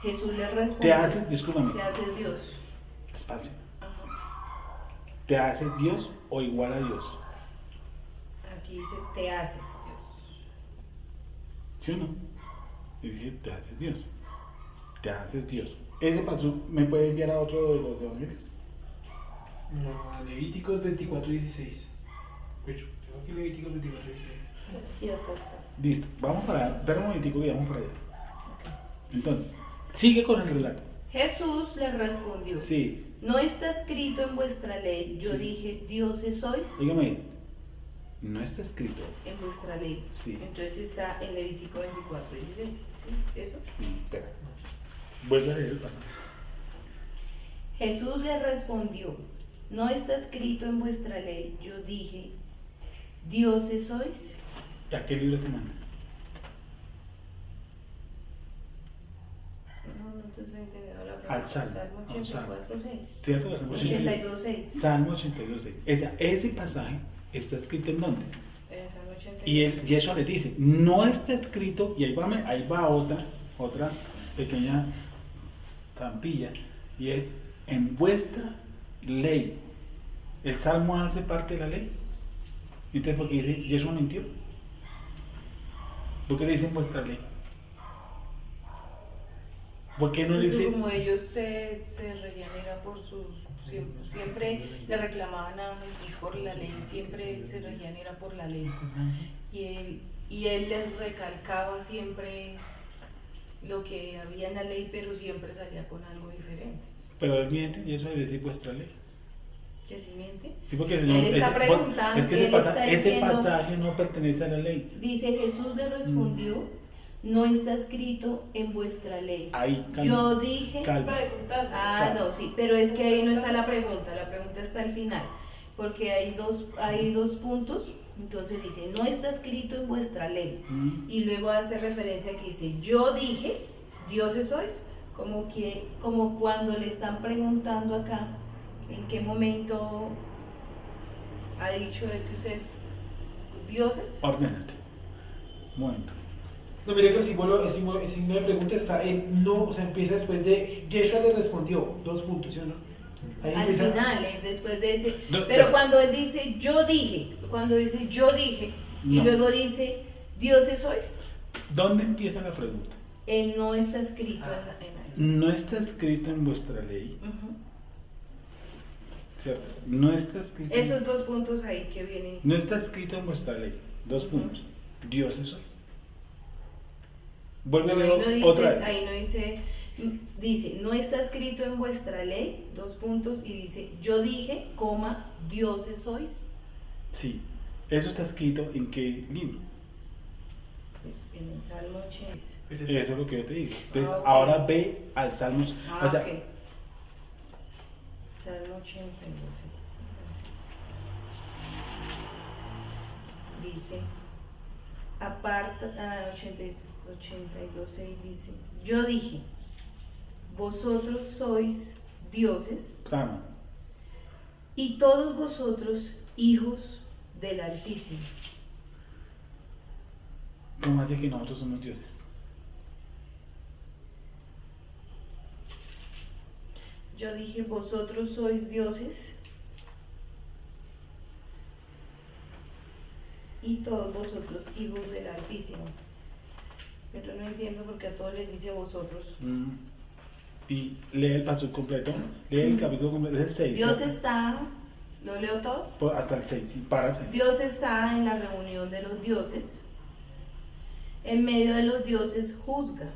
Jesús le respondió: Te haces, discúlpame, Te haces Dios. despacio. Ajá. ¿Te haces Dios o igual a Dios? Aquí dice: Te haces Dios. ¿Sí o no? Y dije, te haces Dios. Te haces Dios. Ese paso me puede enviar a otro de los evangelios. No, a Levíticos 24:16. Tengo aquí Levíticos 24:16. Sí, acá está. Listo, vamos para allá. Espera un momentico y vamos para allá. Entonces, sigue con el relato. Jesús les respondió: Sí, ¿No está escrito en vuestra ley? Yo Sí. dije: dioses sois. dígame, no está escrito. En vuestra ley. Sí. Entonces está en Levítico 24:16. ¿Sí? ¿Eso? Espera. Vuelve a leer el pasaje. Jesús les respondió: ¿no está escrito en vuestra ley? Yo dije, dioses sois. ¿A qué libro te manda? No te estoy entendiendo la pregunta. Al Salmo. Salmo Al Salmo. 84:6. ¿Cierto? 82:6. Salmo 82:6. Ese pasaje está escrito en dónde? Salmo 82. Y eso le dice, no está escrito, y ahí va otra pequeña trampilla, y es en vuestra ley. ¿El Salmo hace parte de la ley? Entonces, ¿por qué dice, Yeshua mintió? ¿Por qué dice en vuestra ley? ¿Por qué no le dice? Como ellos se regían era por sus... Siempre le reclamaban a Jesús por la ley, siempre se regían era por la ley. Y él les recalcaba siempre lo que había en la ley, pero siempre salía con algo diferente. Pero él miente, y eso debe decir vuestra ley. ¿Que si miente? Sí, porque Él está preguntando, es que él está ese diciendo, pasaje no pertenece a la ley. Dice, Jesús le respondió, no está escrito en vuestra ley. Ahí, calma. Yo dije... Calma. Ah, no, sí, pero es que ahí no está la pregunta está al final, porque hay dos puntos, entonces dice, no está escrito en vuestra ley, y luego hace referencia que dice, yo dije, dioses sois, como cuando le están preguntando acá, en qué momento ha dicho él que ustedes, dioses. Ordenate. Un momento. No, mire que el signo de pregunta está en no, o sea, empieza después de Yeshua le respondió, 2 puntos, ¿sí o no? Ahí Al empieza. final, después de ese. No, pero cuando él dice yo dije, y No. luego dice dioses sois, ¿Dónde empieza la pregunta? él no está escrito en la ley. No está escrito en vuestra ley, Ujú. ¿cierto? No está escrito. Esos 2 puntos ahí que vienen. No está escrito en vuestra ley. 2 Ujú. puntos. Dioses sois. Vuelve a No, ahí leer no dice, otra vez. ahí no dice, no está escrito en vuestra ley, 2 puntos, y dice, yo dije, dioses sois. Sí. Eso está escrito en qué libro. En el Salmo 80. Eso es lo que yo te digo. Entonces, Ok. ahora ve al Salmo. O sea, Ok. Salmo 82. Dice, aparta, 82:6 dice, yo dije, vosotros sois dioses claro. y todos vosotros hijos del Altísimo. ¿Cómo hace que nosotros somos dioses? Yo dije, vosotros sois dioses y todos vosotros hijos del Altísimo. Pero no entiendo por qué a todos les dice vosotros. Y lee el paso completo. Lee el capítulo completo. Es el 6. Dios está, ¿lo leo todo? Hasta el 6. Y párase. Dios está en la reunión de los dioses. En medio de los dioses juzga.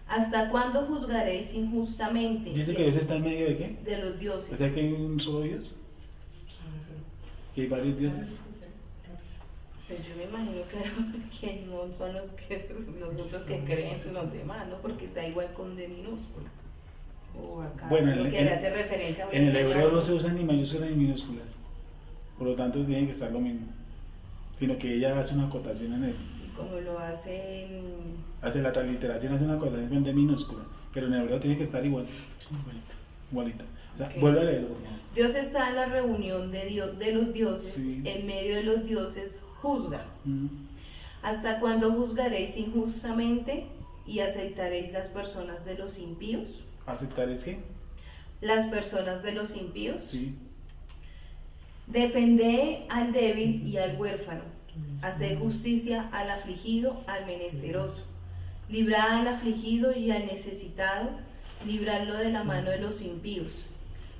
¿Hasta cuándo juzgaréis injustamente? Dice que Dios está en medio de qué. De los dioses. O sea que hay un solo Dios. ¿Y hay varios dioses? Pues yo me imagino que no son los otros que creen, son los demás, ¿no? Porque está igual con D minúscula. O acá, Bueno, lo que le hace referencia. en el hebreo no se usan ni mayúsculas ni minúsculas. Por lo tanto, tiene que estar lo mismo. Sino que ella hace una acotación en eso. Como lo hace en... Hace la transliteración, hace una acotación con D minúscula. Pero en el hebreo tiene que estar igualita. Igualita. O sea, Ok. vuelve a leerlo, por favor. Dios está en la reunión de los dioses, Sí. en medio de los dioses juzga. Mm. ¿Hasta cuándo juzgaréis injustamente y aceptaréis las personas de los impíos? ¿Aceptar es qué? Las personas de los impíos. Sí. Defended al débil y al huérfano. Haced justicia al afligido, al menesteroso. Librad al afligido y al necesitado. Libradlo de la mano de los impíos.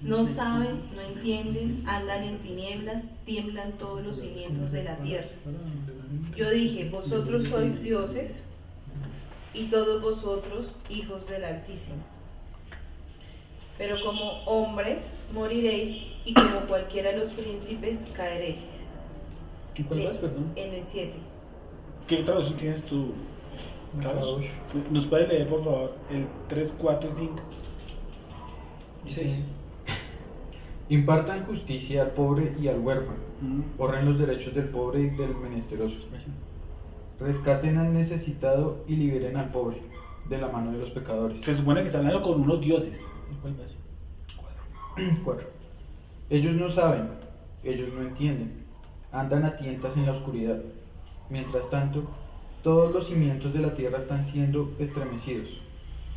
No saben, no entienden, andan en tinieblas, tiemblan todos los cimientos de la tierra. Yo dije, vosotros sois dioses y todos vosotros hijos del Altísimo. Pero como hombres moriréis y como cualquiera de los príncipes caeréis. ¿Y cuál vas, perdón? En el 7. ¿Qué traducción tienes tú, Carlos? ¿Nos puedes leer, por favor, el 3, 4 y 5? Y 6. Impartan justicia al pobre y al huérfano. Mm. Honren los derechos del pobre y del menesteroso. Rescaten al necesitado y liberen al pobre de la mano de los pecadores. Se supone que está hablando con unos dioses. 4. Ellos no saben, ellos no entienden, andan a tientas en la oscuridad. Mientras tanto, todos los cimientos de la tierra están siendo estremecidos.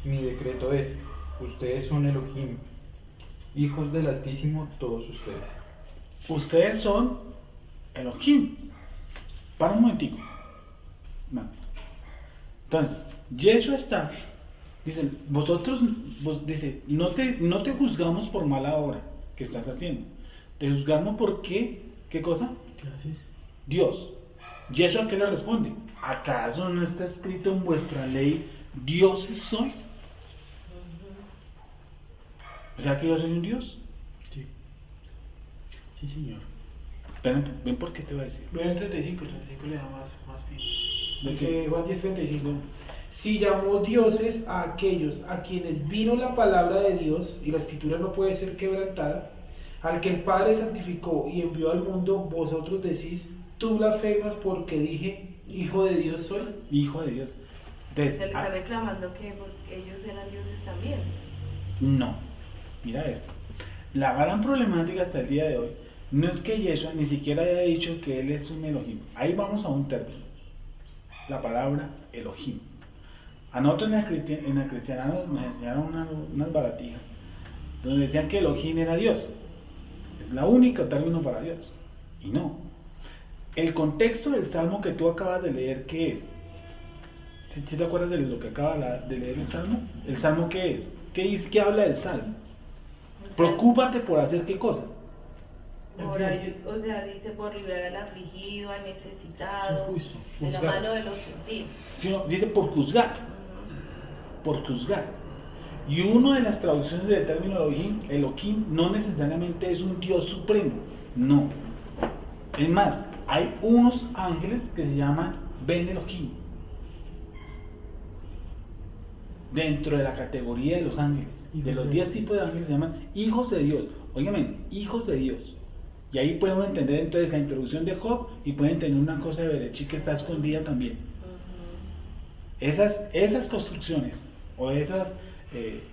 Mi decreto es, ustedes son Elohim, hijos del Altísimo, todos ustedes. Ustedes son Elohim. Para un momentico. No. Entonces, Yeshua está, dice, dice, no te juzgamos por mala obra que estás haciendo. Te juzgamos por ¿qué cosa? Gracias. Dios. Yeshua, ¿qué le responde? ¿Acaso no está escrito en vuestra ley, dioses sois? O sea que yo soy un Dios. Sí. Sí, señor. Ven por qué te voy a decir. Ven 35 le da más fin. ¿De Dice qué? Juan 10:35. Si llamó dioses a aquellos a quienes vino la palabra de Dios, y la escritura no puede ser quebrantada, al que el Padre santificó y envió al mundo, vosotros decís, tú blasfemas porque dije, hijo de Dios soy. Hijo de Dios. Entonces, Se le está reclamando que ellos eran dioses también. no. Mira esto. La gran problemática hasta el día de hoy no es que Yeshua ni siquiera haya dicho que él es un Elohim. Ahí vamos a un término. La palabra Elohim. A nosotros en la cristiana nos enseñaron unas baratijas donde decían que Elohim era Dios. Es la única término para Dios. Y no. El contexto del salmo que tú acabas de leer, ¿qué es? ¿Sí te acuerdas de lo que acaba de leer el salmo? ¿El salmo qué es? ¿Qué habla del salmo? Preocúpate por hacer qué cosa. O sea, dice por librar al afligido, al necesitado, Sí, justo, de la juzgar. mano de los impíos. Sino, dice por juzgar. Por juzgar. Y una de las traducciones del término Elohim no necesariamente es un Dios supremo. No. Es más, hay unos ángeles que se llaman Ben Elohim. Dentro de la categoría de los ángeles. De los 10 tipos de ángeles se llaman hijos de Dios. Óigame, hijos de Dios. Y ahí podemos entender entonces la introducción de Job y pueden tener una cosa de Berechí que está escondida también. Esas construcciones o esas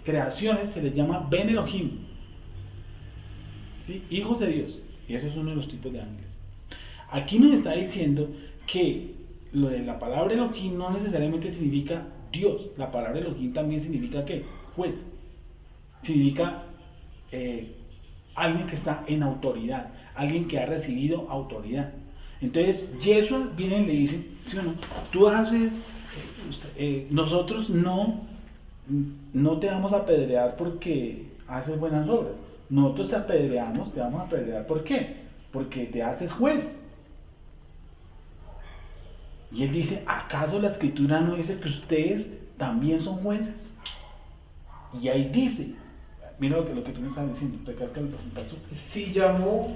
creaciones se les llama Ben Elohim. ¿Sí? Hijos de Dios. Y ese es uno de los tipos de ángeles. Aquí nos está diciendo que lo de la palabra Elohim no necesariamente significa Dios. La palabra Elohim también significa ¿qué? Juez. Significa alguien que está en autoridad, alguien que ha recibido autoridad. Entonces, Yeshua viene y le dice, ¿sí o no? Tú haces, nosotros no te vamos a apedrear porque haces buenas obras. Nosotros te apedreamos, te vamos a apedrear. ¿Por qué? Porque te haces juez. Y él dice, ¿acaso la escritura no dice que ustedes también son jueces? Y ahí dice, mira lo que tú me estabas diciendo, recalca el paso. Si llamó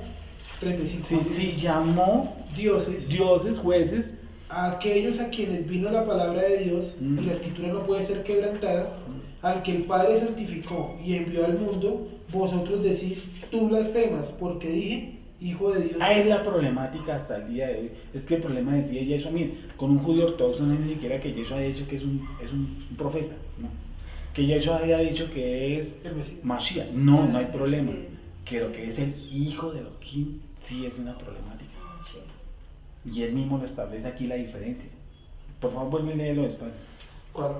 35 Si llamó dioses, jueces, a aquellos a quienes vino la palabra de Dios, Mm. y la escritura no puede ser quebrantada, al que el Padre santificó y envió al mundo, vosotros decís, tú blasfemas, porque dije, hijo de Dios. ahí es la problemática hasta el día de hoy. Es que el problema decía Yeshua, mire, con un judío ortodoxo no es ni siquiera que Yeshua haya dicho que es un profeta, no. Que Yeshua haya dicho que es El Mesías. Mashiach, no hay problema. Que lo que es el hijo de Elohim sí es una problemática. Y él mismo lo establece aquí la diferencia. Por favor, vuelve a leerlo despacio. ¿Cuál?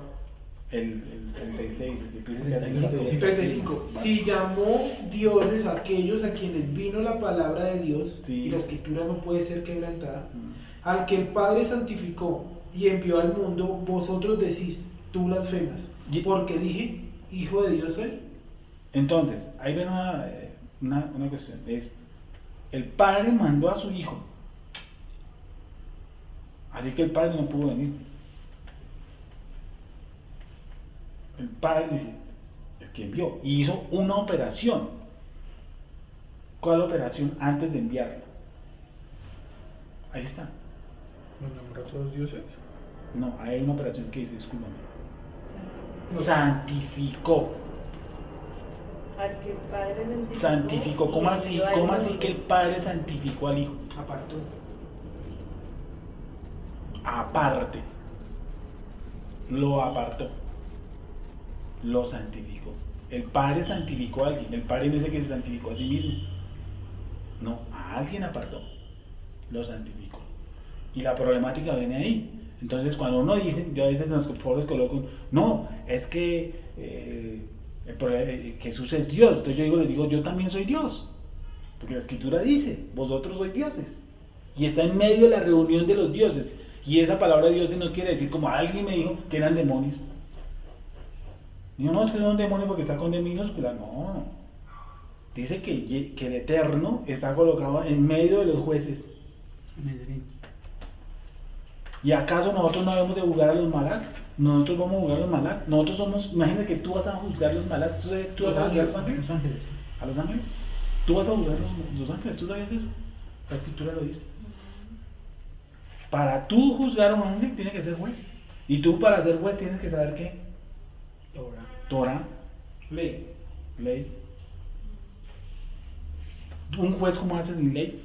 El 36, el que tú dices que 35. 35. Si llamó dioses a aquellos a quienes vino la palabra de Dios, Sí. y la escritura no puede ser quebrantada, Mm. al que el Padre santificó y envió al mundo, vosotros decís, tú blasfemas, Y- porque dije, hijo de Dios soy. Entonces, ahí ven una cuestión. Es, el padre mandó a su hijo. Así que el padre no pudo venir. El padre dice, el que envió, y hizo una operación. ¿Cuál operación? Antes de enviarlo. Ahí está. ¿Nos nombró a todos dioses? No, hay una operación que dice, discúlpame. Santificó. al que el Padre Santificó, ¿cómo así? ¿Cómo así que el Padre santificó al Hijo? Apartó. Aparte, lo apartó, lo santificó. El Padre santificó a alguien. El Padre no dice que se santificó a sí mismo. No, a alguien apartó, lo santificó. Y la problemática viene ahí. Entonces, cuando uno dice, yo a veces en los foros coloco, no, es que Jesús es Dios. Entonces les digo, yo también soy Dios. Porque la Escritura dice, vosotros sois dioses. Y está en medio de la reunión de los dioses. Y esa palabra dioses no quiere decir, como alguien me dijo, que eran demonios. Digo, no, es que no es un demonio porque está con D minúscula. No. Dice que el Eterno está colocado en medio de los jueces. ¿Y acaso nosotros no debemos de juzgar a los malak? Nosotros vamos a juzgar a los malak. Nosotros somos, imagínate que tú vas a juzgar a los malak. ¿Tú vas a juzgar a los ángeles? Los ángeles. ¿A los ángeles? Tú vas a juzgar a los ángeles. ¿Tú sabías eso? La Escritura lo dice. Para tú juzgar a un ángel tienes que ser juez. Y tú para ser juez tienes que saber ¿qué? Torah. Ley. Ley. Un juez, ¿cómo hace sin ley?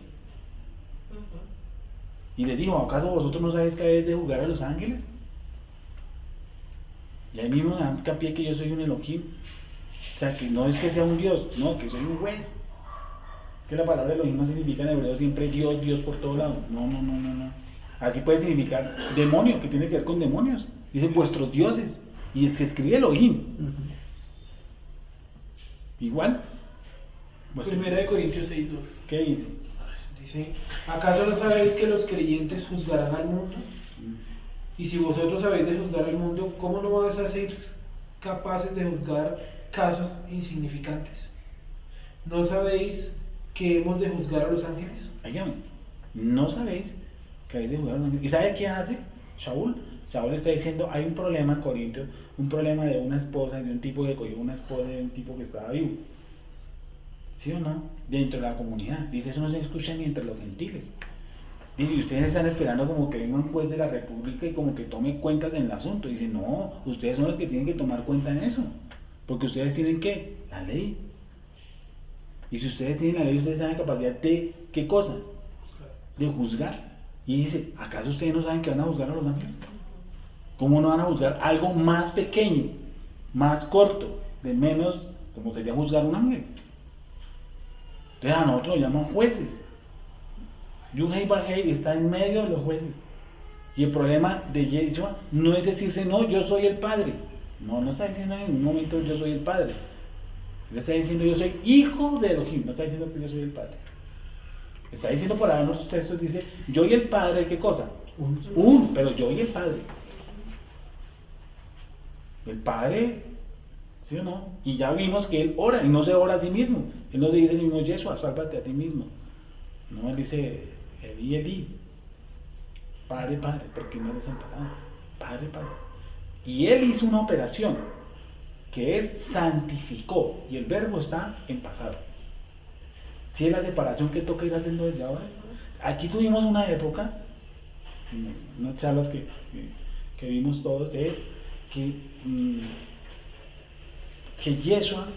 Y le dijo, ¿acaso vosotros no sabéis que habéis de juzgar a los ángeles? Y ahí mismo me dan hincapié que yo soy un Elohim. O sea, que no es que sea un Dios, no, que soy un juez. Que la palabra Elohim no significa en hebreo siempre Dios, Dios por todos lados. No. Así puede significar demonio, que tiene que ver con demonios. Dice vuestros dioses. Y es que escribe Elohim. Igual. Primera de Corintios 6:2. ¿Qué dice? Dice, ¿acaso no sabéis que los creyentes juzgarán al mundo? Y si vosotros sabéis de juzgar al mundo, ¿cómo no vais a ser capaces de juzgar casos insignificantes? ¿No sabéis que hemos de juzgar a los ángeles? Oigan, ¿no sabéis que habéis de juzgar a los ángeles? ¿Y sabe qué hace Shaul? Shaul está diciendo, hay un problema en Corinto, un problema de una esposa, de un tipo que cogió una esposa de un tipo que estaba vivo. ¿Sí o no? Dentro de la comunidad. Dice, eso no se escucha ni entre los gentiles. Dice, y ustedes están esperando como que venga un juez de la república y como que tome cuentas en el asunto. Dice, no, ustedes son los que tienen que tomar cuenta en eso. Porque ustedes tienen ¿qué? La ley. Y si ustedes tienen la ley, ustedes tienen la capacidad de, ¿qué cosa? De juzgar. Y dice, ¿acaso ustedes no saben que van a juzgar a los ángeles? ¿Cómo no van a juzgar algo más pequeño, más corto, de menos, como sería juzgar a un ángel? Entonces a nosotros nos llaman jueces. Yuhei Bajei está en medio de los jueces. Y el problema de Yeshua no es decirse, no, yo soy el Padre. No está diciendo en ningún momento yo soy el Padre. Él está diciendo yo soy hijo de Elohim. No está diciendo que yo soy el Padre. Está diciendo por ahí en otros textos, dice, yo y el Padre, ¿qué cosa? Pero yo y el Padre. El Padre, ¿sí o no? Y ya vimos que Él ora, y no se ora a sí mismo. Él no se dice el mismo Yeshua, sálvate a ti mismo. No, Él dice, Eli, Padre, Padre, porque no eres desamparado. Padre, Padre. Y Él hizo una operación, que es santificó, y el verbo está en pasado. Si es la separación que toca ir haciendo desde ahora. Aquí tuvimos una época, unas charlas que vimos todos, es que Yeshua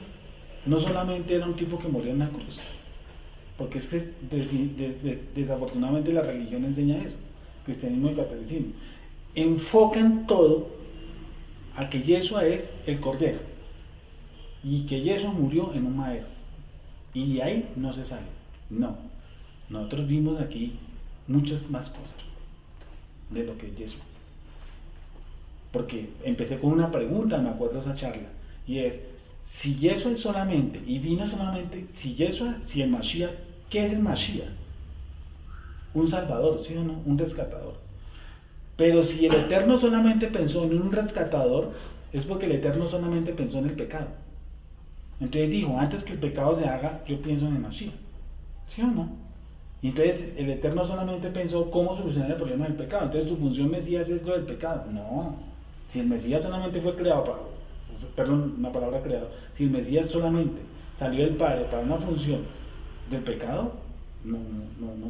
no solamente era un tipo que moría en la cruz, porque es que desafortunadamente la religión enseña eso, cristianismo y catolicismo, enfocan todo a que Yeshua es el Cordero y que Yeshua murió en un madero y de ahí no se sale. No, nosotros vimos aquí muchas más cosas de lo que es Yeshua, porque empecé con una pregunta, me acuerdo esa charla, y es, si Yeshua es solamente, y vino solamente, si el Mashiach, ¿qué es el Mashiach? Un salvador, ¿sí o no? Un rescatador. Pero si el Eterno solamente pensó en un rescatador, es porque el Eterno solamente pensó en el pecado. Entonces dijo, antes que el pecado se haga, yo pienso en el Mashiach, ¿sí o no? Y entonces el Eterno solamente pensó cómo solucionar el problema del pecado. Entonces su función Mesías es lo del pecado. No. Si el Mesías solamente fue creado una palabra creado, si el Mesías solamente salió del Padre para una función del pecado, no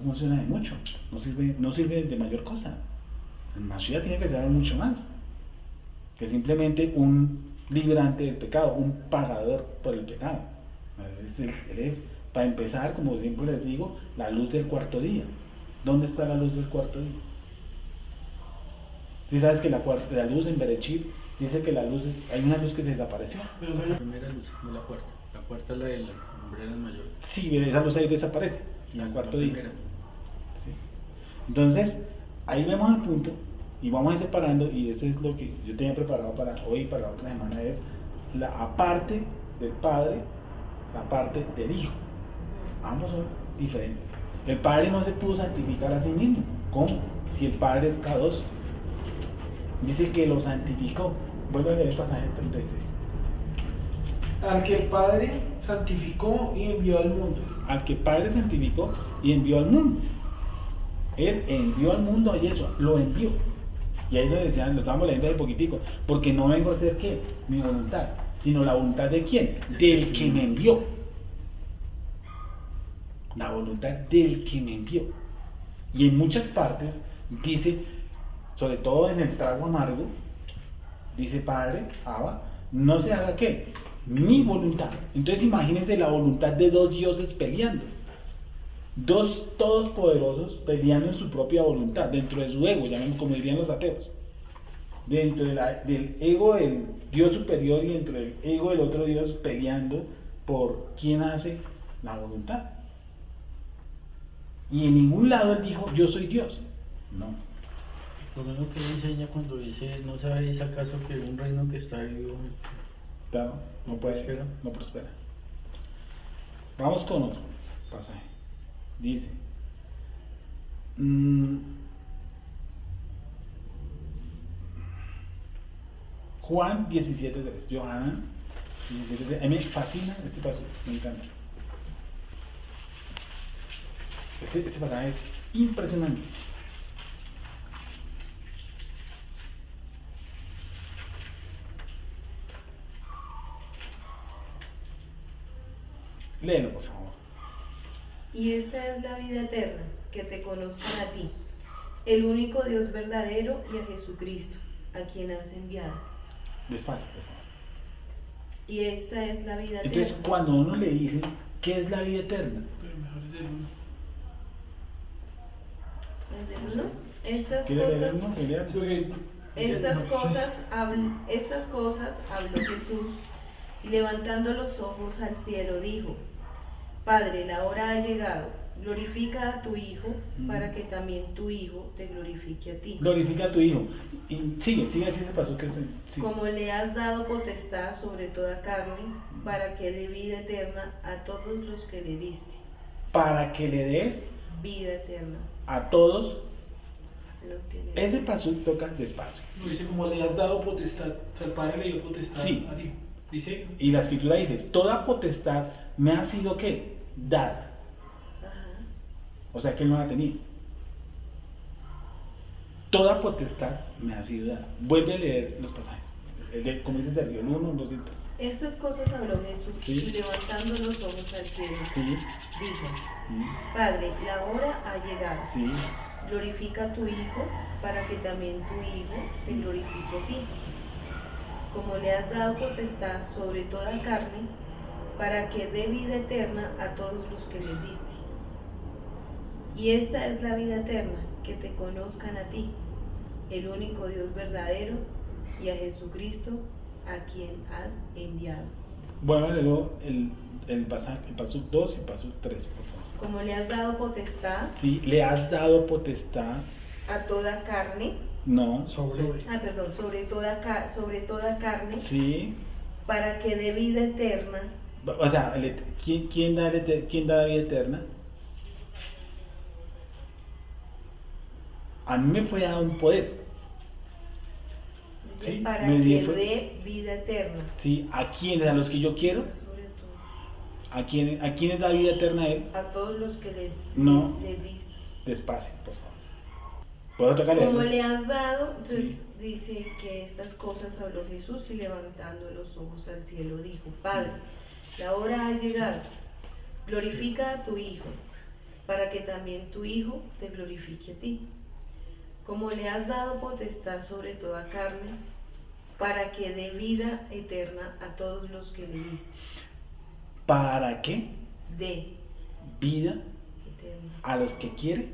funciona de mucho, no sirve de mayor cosa. El Mashiach tiene que ser mucho más que simplemente un librante del pecado, un pagador por el pecado. Él es, para empezar, como siempre les digo, la luz del cuarto día. ¿Dónde está la luz del cuarto día? Si sabes que la luz en Berechit dice que la luz, hay una luz que se desapareció. La primera luz, no la cuarta. La cuarta es la de la lumbrera mayor. Sí, esa luz ahí desaparece, en el cuarto día. Primera. Sí. Entonces, ahí vemos el punto y vamos a ir separando, y eso es lo que yo tenía preparado para hoy y para la otra semana, es la aparte del Padre, la parte del Hijo. Ambos son diferentes. El Padre no se pudo santificar a sí mismo. ¿Cómo? Si el Padre es K2. Dice que lo santificó. Vuelvo a leer el pasaje 36. Al que el Padre santificó y envió al mundo. Al que el Padre santificó y envió al mundo. Él envió al mundo a Yeshua, lo envió. Y ahí lo decían, lo estábamos leyendo hace poquitico, porque no vengo a hacer ¿qué? Mi voluntad, sino la voluntad de quién, del que me envió. La voluntad del que me envió. Y en muchas partes dice, sobre todo en el trago amargo, dice Padre, Abba, no se haga ¿qué? Mi voluntad. Entonces imagínense la voluntad de dos dioses peleando. Dos todos poderosos peleando en su propia voluntad, dentro de su ego, llamen como dirían los ateos. Dentro del ego del Dios superior y dentro del ego del otro Dios peleando por quién hace la voluntad. Y en ningún lado él dijo, yo soy Dios. No. Lo mismo que dice ella cuando dice, ¿no sabéis acaso que un reino que está vivo Claro, no puede, prospera? no prospera. Vamos con otro pasaje. Dice, Juan 17:3, Johanan 17:3. A mí me fascina este pasaje, me encanta. Este pasaje es impresionante. Léelo, por favor. Y esta es la vida eterna, que te conozcan a ti, el único Dios verdadero, y a Jesucristo, a quien has enviado. Despacio, por favor. Y esta es la vida Entonces, eterna. cuando a uno le dice, ¿qué es la vida eterna? Pero mejor es del uno. ¿Es del uno? Estas ¿Quiere leer cosas, uno? Leer. Sí, porque- estas cosas habló Jesús, y levantando los ojos al cielo dijo, Padre, la hora ha llegado, glorifica a tu Hijo, para que también tu Hijo te glorifique a ti. Glorifica a tu Hijo. Y sigue así ese paso que sí. Como le has dado potestad sobre toda carne, para que dé vida eterna a todos los que le diste. Para que le des Vida eterna. a todos. Lo que le Ese diste. paso toca despacio. No dice como le has dado potestad, o sea, el Padre le dio potestad Sí. al Hijo. Dice, Y la escritura dice, toda potestad me ha sido ¿qué? Dada. Ajá. O sea que él no la tenía. Toda potestad me ha sido dada. Vuelve a leer los pasajes. Como dice Sergio, el 1, el 2 y el 3. Estas cosas habló Jesús, Sí. y levantando los ojos al cielo, Sí, dijo, sí, Padre, la hora ha llegado. sí. Glorifica a tu Hijo, para que también tu Hijo te glorifique a ti. Como le has dado potestad sobre toda carne, para que dé vida eterna a todos los que le diste. Y esta es la vida eterna, que te conozcan a ti, el único Dios verdadero, y a Jesucristo, a quien has enviado. Bueno, luego el pasaje, el paso 2 y el paso 3, por favor. Como le has dado potestad Sí, le has dado potestad. a toda carne, No. sobre toda carne, Sí. para que dé vida eterna. O sea, ¿quién da la vida eterna? A mí me fue dado un poder. Sí, Para me que dio- dé vida eterna. ¿Sí? ¿A quiénes? ¿A los que yo quiero? Sobre todo, ¿A quiénes da vida eterna a él? a todos los que No. le diste. Despacio, por favor. ¿Puedo tocar Como leerlo? le has dado, entonces Sí. dice que estas cosas habló Jesús, y levantando los ojos al cielo dijo, Padre, la hora ha llegado, glorifica a tu Hijo, para que también tu Hijo te glorifique a ti. Como le has dado potestad sobre toda carne, para que dé vida eterna a todos los que le diste. ¿Para qué? de Vida eterna a los que quiere.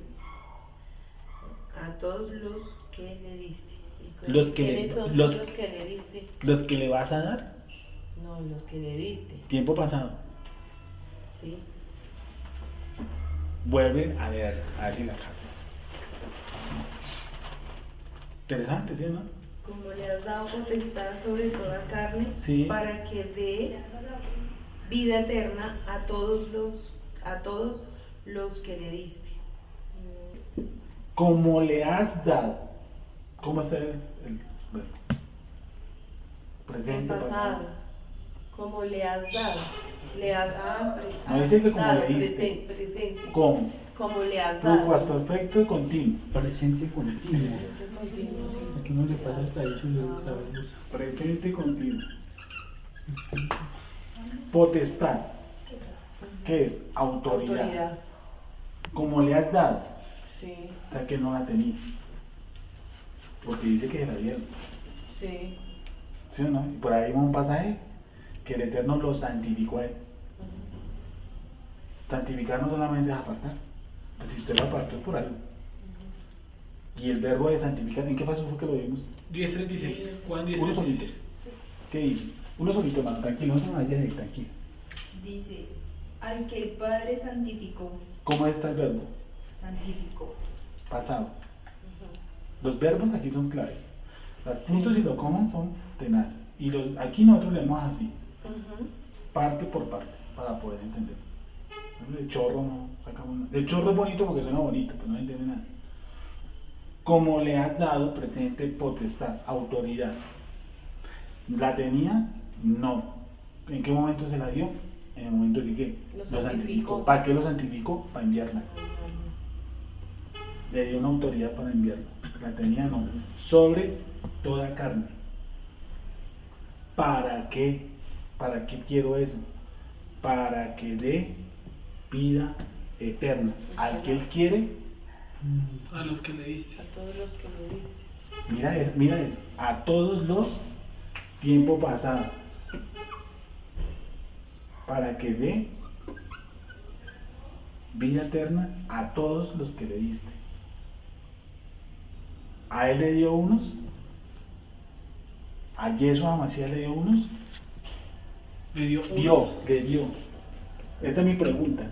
a todos los que le diste. ¿Y Los que quiénes le- son los- los que le diste? Los que le vas a dar. No, los que le diste, Tiempo pasado. ¿sí? Vuelven a leer, a ver si la captas. Interesante, ¿sí o no? Como le has dado potestad sobre toda carne, Sí. para que dé vida eterna a todos los que le diste. Como le has dado. ¿Cómo está el verbo? En Presente, pasado, como le has dado, le has dado, No dice que como dado, le diste. presente, ¿Cómo? como le has dado. Perfecto y continuo. Presente continuo. Continuo, sí. Aquí no le pasa hasta eso y luego está verbo. Presente y continuo. Potestad. ¿Qué es? Autoridad. Como le has dado. Sí, O sea que no la tenía. Porque dice que se la dieron. sí. ¿Sí o no? Y por ahí hay un pasaje que el Eterno lo santificó a él. Santificar no solamente es apartar. Pues si usted lo apartó es por algo. Y el verbo de santificar, ¿en qué paso fue que lo vimos? 10:36. Juan Uno solito. 10:36. ¿Qué dice? Uno solito, más tranquilo, no se vaya de ahí, tranquilo. Dice, al que el Padre santificó, ¿Cómo está el verbo? santificó. Pasado. Los verbos aquí son claves. Los puntos y lo coman son tenaces. Y aquí nosotros leemos así, parte por parte, para poder entender. De chorro no sacamos nada. De chorro es bonito porque suena bonito, pero no entiende nada. Como le has dado presente potestad, autoridad. ¿La tenía? No. ¿En qué momento se la dio? En el momento que ¿qué? Lo santificó. ¿Para qué lo santificó? Para enviarla. Le dio una autoridad para enviarla. La tenía, no. Sobre toda carne. ¿Para qué? ¿Para qué quiero eso? Para que dé vida eterna. Al que él quiere, A los que le diste. A todos los que le diste. mira eso. A todos los tiempo pasado. Para que dé vida eterna a todos los que le diste. A él le dio unos. A Yeshua Hamashiach le dio unos. Me dio Le dio. Esta es mi pregunta.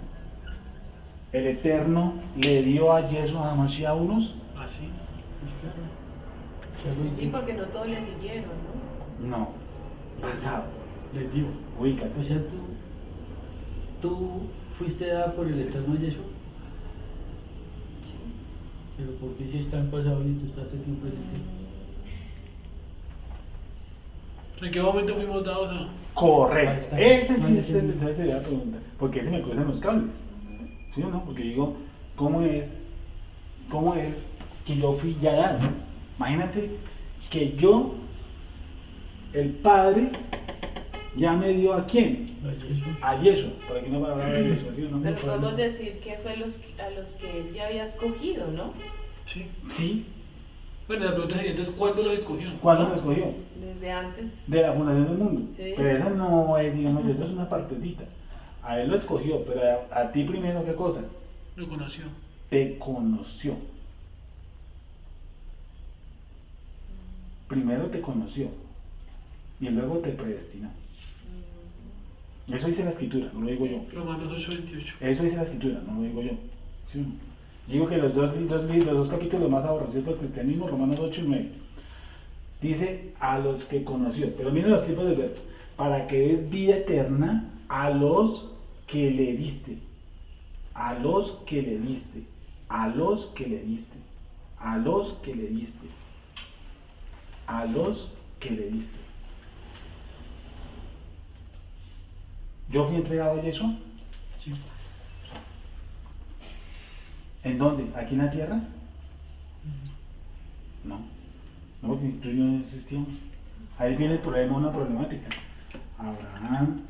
¿El Eterno le dio a Yeshua Hamashiach unos? así. Sí, porque no todos le siguieron, ¿no? No. Pasado. Les digo. Ubícate. O sea, tú fuiste dada por el Eterno Yeshua. Pero ¿por qué si está en pasado y tú estás aquí en presente? ¿En qué momento fuimos dados a...? Correcto. Ahí está. Esa sí Vale, es sí. esa sería la pregunta. Porque ese me cruzan los cables. ¿Sí o no? Porque digo, ¿cómo es que yo fui ya dado? Imagínate que yo, el Padre, ya me dio a quién? A Yeshua. A Yeshua. Por aquí no palabra de Yeshua, ¿sí o no? Pero podemos decir que fue a los que él ya había escogido, ¿no? Sí. Sí. Bueno, la pregunta sería entonces, ¿cuándo lo escogió? ¿Cuándo lo escogió? Desde antes. De la fundación del mundo. Sí. Pero esa no es, digamos, eso es una partecita. A él lo escogió, pero a ti primero, ¿qué cosa? Lo conoció. Te conoció. Primero te conoció y luego te predestinó. Eso dice la escritura, no lo digo yo. Romanos 8:28. Eso dice la escritura, no lo digo yo. ¿Sí o no? Digo que los dos capítulos más aborrecidos del cristianismo, Romanos 8 y 9, dice a los que conoció. Pero miren los tipos de verbo. Para que des vida eterna a los que le diste. A los que le diste. A los que le diste. A los que le diste. A los que le diste. ¿Yo fui entregado a Yeshua? Sí. ¿En dónde? ¿Aquí en la tierra? No. No, porque tú y yo no existíamos. Ahí viene el problema, una problemática. Abraham,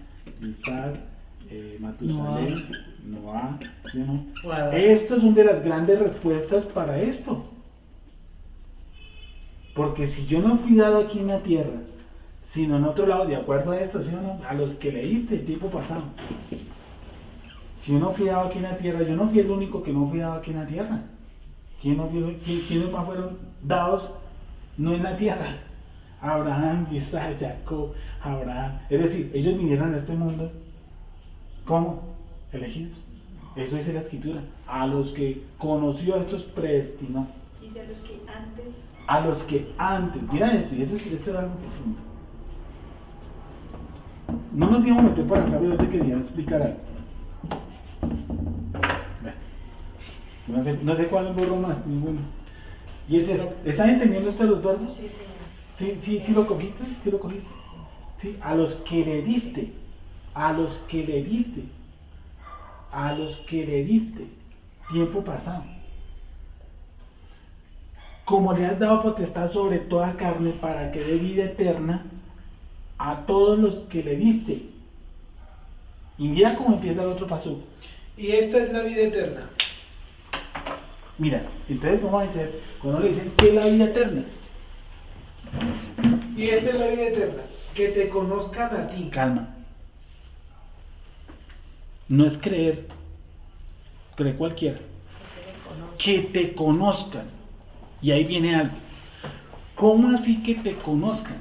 Isaac, Matusalén, Noah, ¿sí o no? Bueno. Estas son de las grandes respuestas para esto. Porque si yo no fui dado aquí en la tierra, sino en otro lado, de acuerdo a esto, ¿sí o no? A los que leíste el tiempo pasado. Si yo no fui dado aquí en la tierra, yo no fui el único que no fui dado aquí en la tierra. ¿Quiénes más fueron dados no en la tierra? Abraham, Isaac, Jacob, Abraham. Es decir, ellos vinieron a este mundo como elegidos. Eso dice la escritura. A los que conoció, a estos predestinó. Dice a los que antes. A los que antes. Mira esto, y esto es algo profundo. No nos íbamos a meter por acá, pero yo te quería explicar algo. No sé cuál borro más, ninguno. Y es esto. ¿Están entendiendo esto de los verbos? Sí, señor. ¿Sí lo cogiste? ¿Sí lo cogiste? ¿Sí? A los que le diste. A los que le diste. A los que le diste. Tiempo pasado. Como le has dado potestad sobre toda carne para que dé vida eterna a todos los que le diste. Y mira cómo empieza el otro paso. Y esta es la vida eterna. Mira, entonces vamos a decir, cuando le dicen ¿qué es la vida eterna? Y esta es la vida eterna. Que te conozcan a ti. Calma. No es creer cualquiera. Que te conozcan. Y ahí viene algo. ¿Cómo así que te conozcan?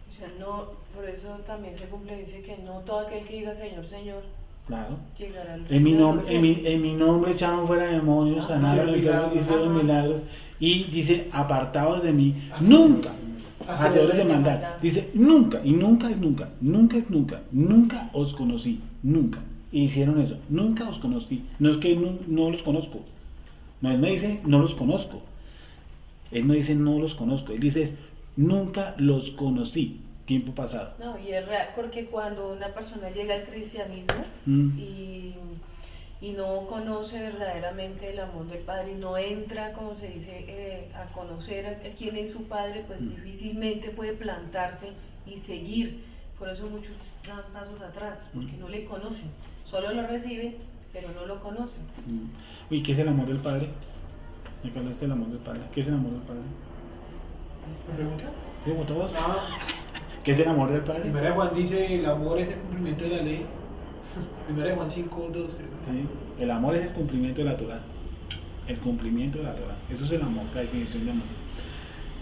O sea, no, por eso también se cumple, dice que no todo aquel que diga Señor, Señor, Claro. llegará al En mi, reino de nombre, los cielos. en mi nombre echaron fuera demonios, sanaron enfermos, hicieron milagros. Y dice, apartados de mí, nunca, hacedores de maldad. Dice, nunca, y nunca es nunca, nunca es nunca, nunca os conocí, nunca. Y hicieron eso, nunca os conocí. No es que no los conozco. No, él me dice, no los conozco. Él me dice, no los conozco. Él dice, nunca los conocí. Tiempo pasado. No, y es real, porque cuando una persona llega al cristianismo y no conoce verdaderamente el amor del Padre y no entra, como se dice, a conocer a quién es su Padre, pues difícilmente puede plantarse y seguir. Por eso muchos dan pasos atrás, porque no le conocen. Solo lo reciben, pero no lo conocen. ¿Y qué es el amor del Padre? ¿Me hablaste del amor del Padre? ¿Qué es el amor del Padre? ¿Me pregunta? ¿Sí, como todos? Ah, ¿Qué es el amor del Padre? Primera de Juan dice, el amor es el cumplimiento de la ley. Primera de Juan 5, 2, creo. Sí, el amor es el cumplimiento de la Torah. El cumplimiento de la Torah. Eso es el amor, la definición de amor.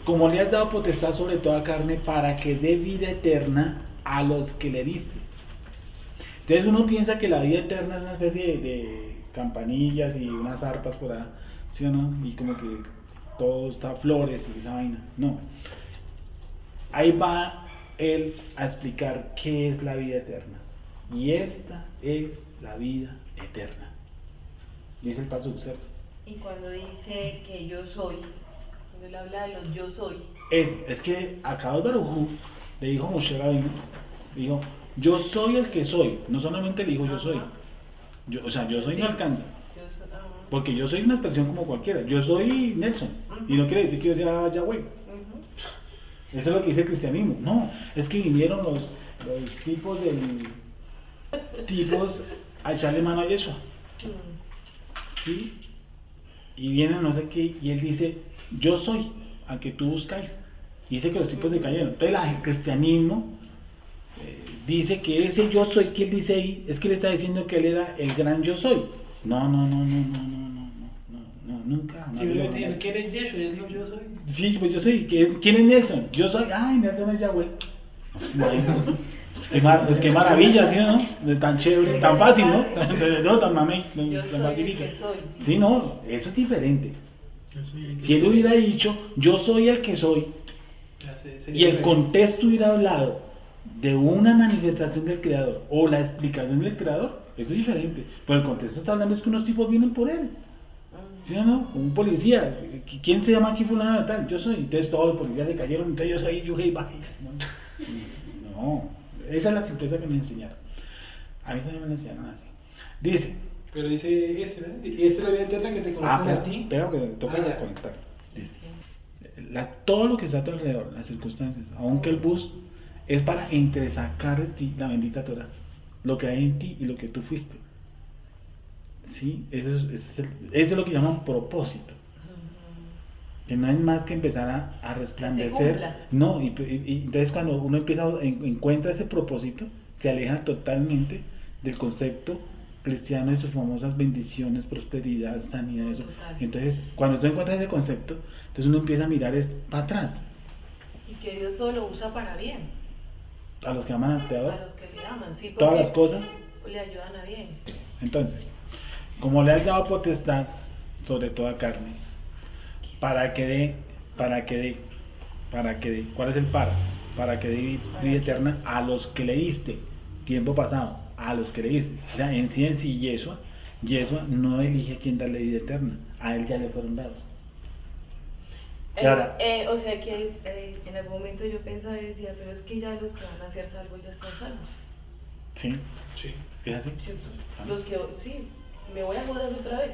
Como le has dado potestad sobre toda carne para que dé vida eterna a los que le diste. Entonces uno piensa que la vida eterna es una especie de campanillas y unas arpas por ahí, ¿sí o no? Y como que todo está flores y esa vaina. No. Ahí va él a explicar qué es la vida eterna. Y esta es la vida eterna. Dice el paso, ¿cierto? Y cuando dice que yo soy, cuando él habla de los yo soy, Es que a Kadosh Baruj Hu le dijo Moshe Rabbeinu, dijo, yo soy el que soy. No solamente le dijo yo soy. O sea, yo soy no alcanza. yo soy, Porque yo soy una expresión como cualquiera. Yo soy Nelson. Y no quiere decir que yo sea Yahweh. Eso es lo que dice el cristianismo. No, es que vinieron los tipos a echarle mano a Yeshua. ¿Sí? Y vienen no sé qué, y él dice, yo soy al que tú buscáis. Y dice que los tipos se cayeron. Entonces el cristianismo dice que ese yo soy que él dice ahí, es que le está diciendo que él era el gran yo soy. No, nunca. Si me lo tienen, ¿quién es Yeshua? Él dijo, yo soy. Sí, pues yo soy. ¿Quién es Nelson? Yo soy. Ay, Nelson es Yahweh. Es que maravilla, ¿sí o no? Tan chévere, tan fácil, ¿no? No, tan mamey, yo tan soy el facilito. que soy. Sí, no, eso es diferente. Si él hubiera dicho, yo soy el que soy, y el contexto hubiera hablado de una manifestación del Creador o la explicación del Creador, eso es diferente. Pero el contexto está hablando es que unos tipos vienen por él. ¿Sí o no? Un policía, ¿quién se llama aquí fulano de tal? Yo soy. Entonces todos los policías se cayeron, entonces yo soy Yuhei Bai. No, esa es la simpleza que me enseñaron. A mí también me enseñaron así. Dice. Pero dice esta es la vida eterna que te conozcan a ti. Pero que toca ya. conectar. Dice. Todo lo que está a tu alrededor, las circunstancias, aunque el bus es para entresacar de ti la bendita Torah, lo que hay en ti y lo que tú fuiste. ¿Sí? Eso es lo que llaman propósito. Que no hay más que empezar a resplandecer. cumpla. No, y entonces cuando uno empieza encuentra ese propósito, se aleja totalmente del concepto cristiano y sus famosas bendiciones, prosperidad, sanidad, eso. Total. Entonces, cuando tú encuentras ese concepto, entonces uno empieza a mirar para atrás, Y que Dios solo lo usa para bien, a los que aman al a Creador, los que le aman, sí, todas porque las cosas. le ayudan a bien. Entonces, como le has dado potestad sobre toda carne, para que dé, ¿cuál es el para? Para que dé vida eterna a los que le diste, tiempo pasado, a los que le diste. O sea, en sí, Yeshua no elige a quién darle vida eterna, a él ya le fueron dados. Y ahora, O sea que en algún momento yo pensaba y decía, pero es que ya los que van a ser salvos ya están salvos. ¿sí? Sí. ¿Es así? Sí, los que, sí, me voy a Judas otra vez.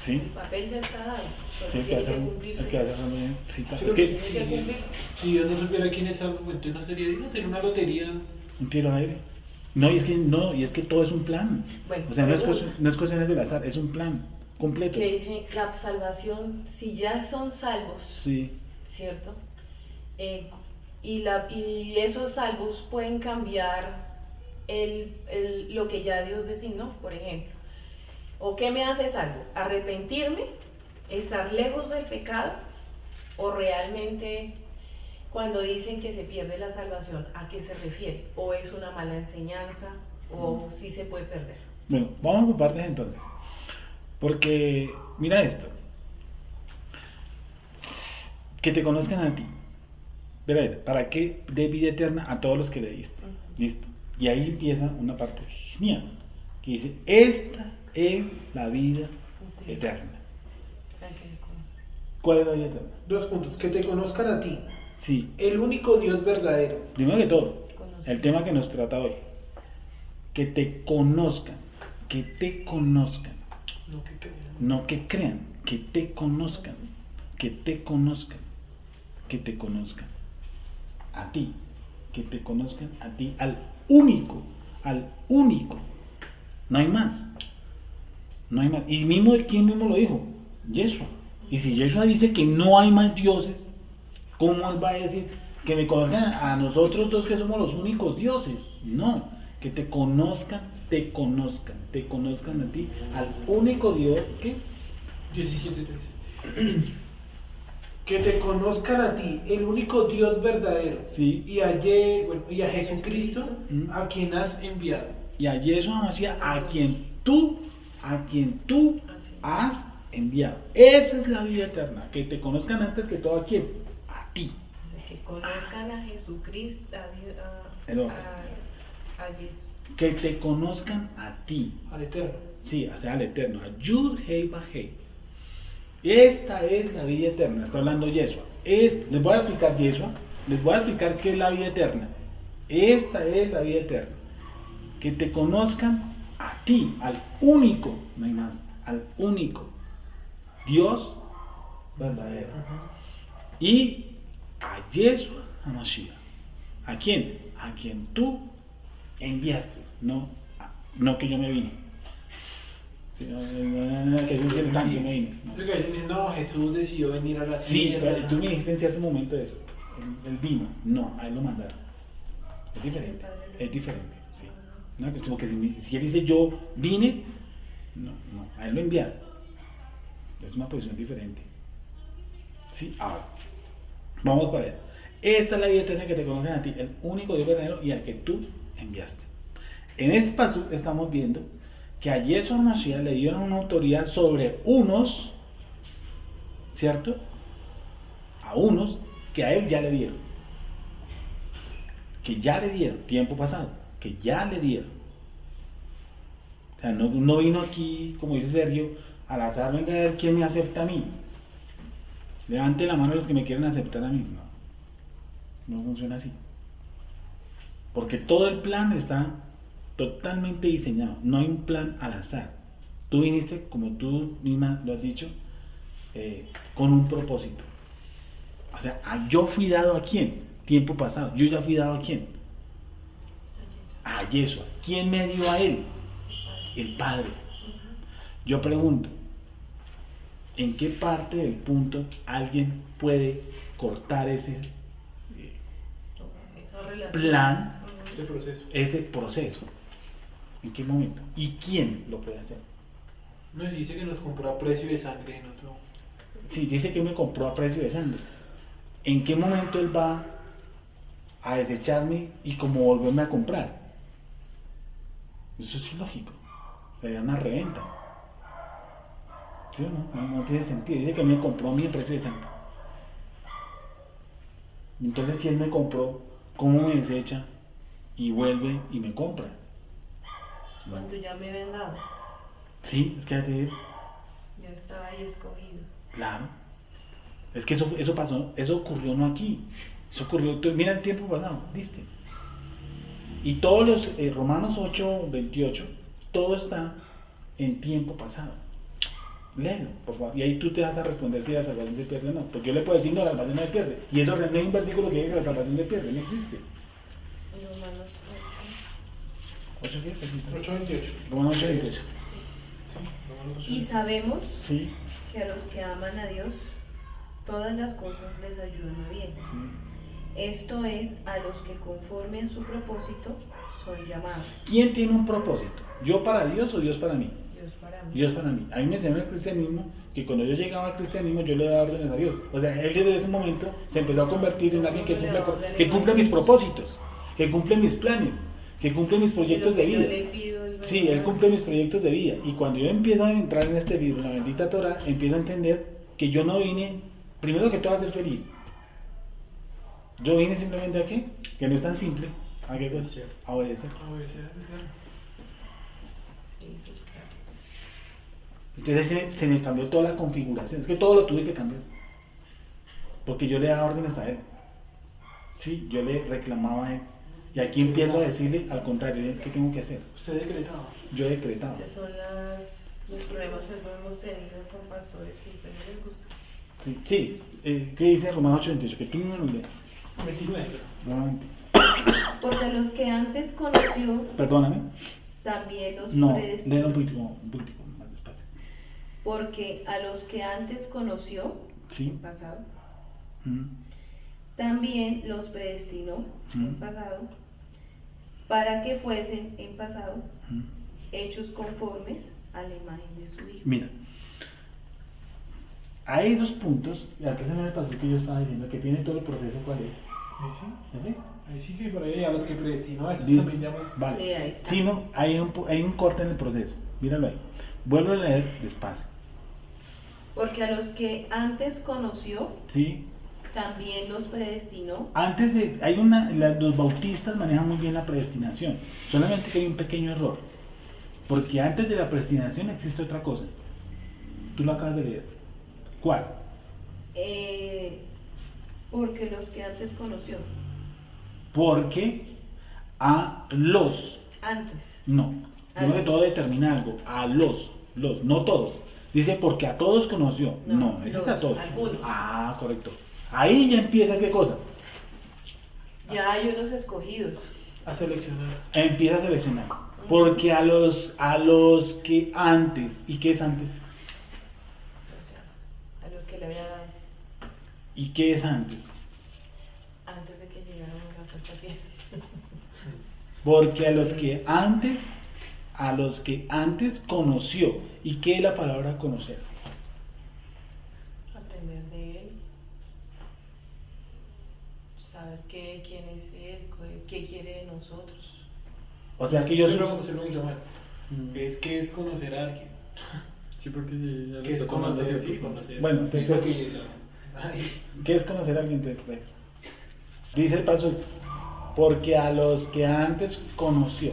¿Sí? El papel ya está dado, solo Sí, el que tiene que hace- cumplirse. el que hace algo bien. Sí, claro. Sí, Es que Tiene que cumplirse. Si Dios no supiera quién es salvo, entonces no sería una lotería. un tiro al aire. No, y es que todo es un plan. Bueno, O sea, no es pregunta. cuestiones del azar, es un plan completo. Que dice la salvación, si ya son salvos, Sí. ¿cierto? Y esos salvos pueden cambiar lo que ya Dios designó, por ejemplo. ¿O qué me hace salvo? ¿Arrepentirme? ¿Estar lejos del pecado? ¿O realmente cuando dicen que se pierde la salvación, a qué se refiere? ¿O es una mala enseñanza? ¿O sí se puede perder? Bueno, vamos por partes entonces. Porque, mira esto. Que te conozcan a ti. Verá, ¿para qué dé vida eterna a todos los que le diste? Listo. Y ahí empieza una parte genial. Que dice, esta es la vida eterna. ¿Cuál es la vida eterna? 2 puntos. Que te conozcan a ti, Sí. el único Dios verdadero. Primero que todo, Conocer. el tema que nos trata hoy. Que te conozcan. Que te conozcan. No, que crean. No que crean, que te conozcan, que te conozcan, que te conozcan a ti, que te conozcan a ti, al único, no hay más, no hay más. Y mismo, ¿quién mismo lo dijo? Yeshua. Y si Yeshua dice que no hay más dioses, ¿cómo él va a decir que me conozcan a nosotros dos que somos los únicos dioses? No, que te conozcan a ti, al único Dios que 17:3. Que te conozcan a ti, el único Dios verdadero. Sí. Y a Jesucristo, Mm. a quien has enviado. y a Yeshua Mashiach, a quien tú has enviado. Esa es la vida eterna, que te conozcan antes que todo a quién, a ti. Que conozcan a Jesucristo, El hombre. a Jesús. Que te conozcan a ti. Al Eterno. Sí, o sea, al eterno, a Yud Hei Vahei. Esta es la vida eterna, está hablando Yeshua. Les voy a explicar Yeshua, les voy a explicar qué es la vida eterna. Esta es la vida eterna. Que te conozcan a ti, al único, no hay más, al único Dios verdadero. Y a Yeshua HaMashiach. ¿A quién? A quien tú enviaste, no que yo me vine. Sí, que yo me vine. No. Lo que dicen, no, Jesús decidió venir a la Sí, tierra. pero tú me dijiste en cierto momento eso. Él vino, no, a él lo mandaron. Es diferente, sí. No, pues como que si él dice yo vine, no, a él lo enviaron. Es una posición diferente. Sí, ahora, vamos para allá. Esta es la vida eterna que te conocen a ti, el único Dios verdadero y al que tú enviaste. En este paso estamos viendo que a Yeshua Mashiach le dieron una autoridad sobre unos, ¿cierto? A unos que a él ya le dieron. Que ya le dieron, tiempo pasado, que ya le dieron. O sea, no vino aquí, como dice Sergio, al azar, venga a ver quién me acepta a mí. Levante la mano los que me quieren aceptar a mí. No funciona así. Porque todo el plan está totalmente diseñado. No hay un plan al azar. Tú viniste, como tú misma lo has dicho, con un propósito. O sea, yo fui dado a quién? Tiempo pasado. Yo ya fui dado a quién? A Yeshua. ¿Quién me dio a él? El Padre. Yo pregunto, ¿En qué parte del punto alguien puede cortar ese Esa relación. plan, Este proceso. ese proceso? ¿En qué momento? ¿Y quién lo puede hacer? No, si dice que nos compró a precio de sangre en otro. Si dice que me compró a precio de sangre, ¿en qué momento él va a desecharme y como volverme a comprar? Eso es ilógico. Sería una reventa. ¿Sí o no? No tiene sentido. Dice que me compró a mí a precio de sangre. Entonces, si él me compró, ¿cómo me desecha y vuelve y me compra? Cuando ya me habían dado, Sí, es que hay que decir, ya estaba ahí escogido. claro. Es que eso pasó, eso ocurrió no aquí. Eso ocurrió, mira el tiempo pasado, ¿viste? Y todos los Romanos 8, 28, todo está en tiempo pasado. Léelo, por favor. Y ahí tú te vas a responder si la salvación se pierde o no. Porque yo le puedo decir, no, la salvación no se pierde. Y eso no hay un versículo que diga que la salvación se pierde, no existe. Romanos 8, ¿qué? 8:28. Romanos 8, 28.8. Y sabemos Sí. que a los que aman a Dios, todas las cosas les ayudan a bien. Sí. Esto es, a los que conforme a su propósito son llamados. ¿Quién tiene un propósito? ¿Yo para Dios o Dios para mí? Dios para mí. Dios para mí. A mí me enseñaron el cristianismo que cuando yo llegaba al cristianismo yo le daba órdenes a Dios. O sea, él desde ese momento se empezó a convertir en alguien que cumple mis propósitos, que cumple mis planes, que cumple mis proyectos de vida. Sí, él cumple mis proyectos de vida. Y cuando yo empiezo a entrar en este libro, en la bendita Torah, empiezo a entender que yo no vine, primero que todo, a ser feliz. Yo vine simplemente a qué? Que no es tan simple. ¿A qué cosa? A obedecer. Entonces se me cambió toda la configuración. Es que todo lo tuve que cambiar. Porque yo le daba órdenes a él. Sí, yo le reclamaba a él. Y aquí empiezo a decirle al contrario, ¿qué tengo que hacer? Usted decretaba. Yo decretaba. Esos son los problemas que hemos tenido con pastores y pues no les gusta. Sí, sí. ¿Qué dice Romanos 8:28? Que tú no lo leas. 29. Nuevamente. Porque a los que antes conoció, Perdóname. también los No, predestinó. léelo un poquitico más despacio. Porque a los que antes conoció, Sí. pasado, Mm. también los predestinó, en pasado, para que fuesen, en pasado, Mm. hechos conformes a la imagen de su Hijo. Mira, hay dos puntos, y aquí se me pasó que yo estaba diciendo que tiene todo el proceso. ¿Cuál es? Ahí sí. ¿Ese? Ahí sí que por ahí a los que predestinó a esos Dice- también llaman. Vale. Sí, ahí está. Sí, no, hay un corte en el proceso. Míralo ahí. Vuelvo a leer despacio. Porque a los que antes conoció, ¿Sí? también los predestinó. Antes de, los bautistas manejan muy bien la predestinación, solamente que hay un pequeño error, porque antes de la predestinación existe otra cosa. Tú lo acabas de leer. ¿Cuál? Porque los que antes conoció, Porque a los, antes. no, A primero que los. todo determina algo, a los, no todos. Dice porque a todos conoció, no, ese es a los, todos. algunos. Ah, correcto. Ahí ya empieza qué cosa, Ya hay unos escogidos. A seleccionar. empieza a seleccionar. Porque a los que antes, ¿y qué es antes? O sea, a los que le había dado ¿Y qué es antes? antes de que llegáramos a esta tierra. Porque a los que antes conoció. ¿Y qué es la palabra conocer? Aprender de él. Saber quién es él, qué quiere de nosotros. O sea que yo Se soy... lo pregunto mal. Es que es conocer a alguien. Sí, porque sí, ya ¿Qué le es tocó más conocer? de Sí, eso. conocer. Bueno, Es entonces- lo que Ay, ¿Qué es conocer a alguien después? Dice el paso, porque a los que antes conoció.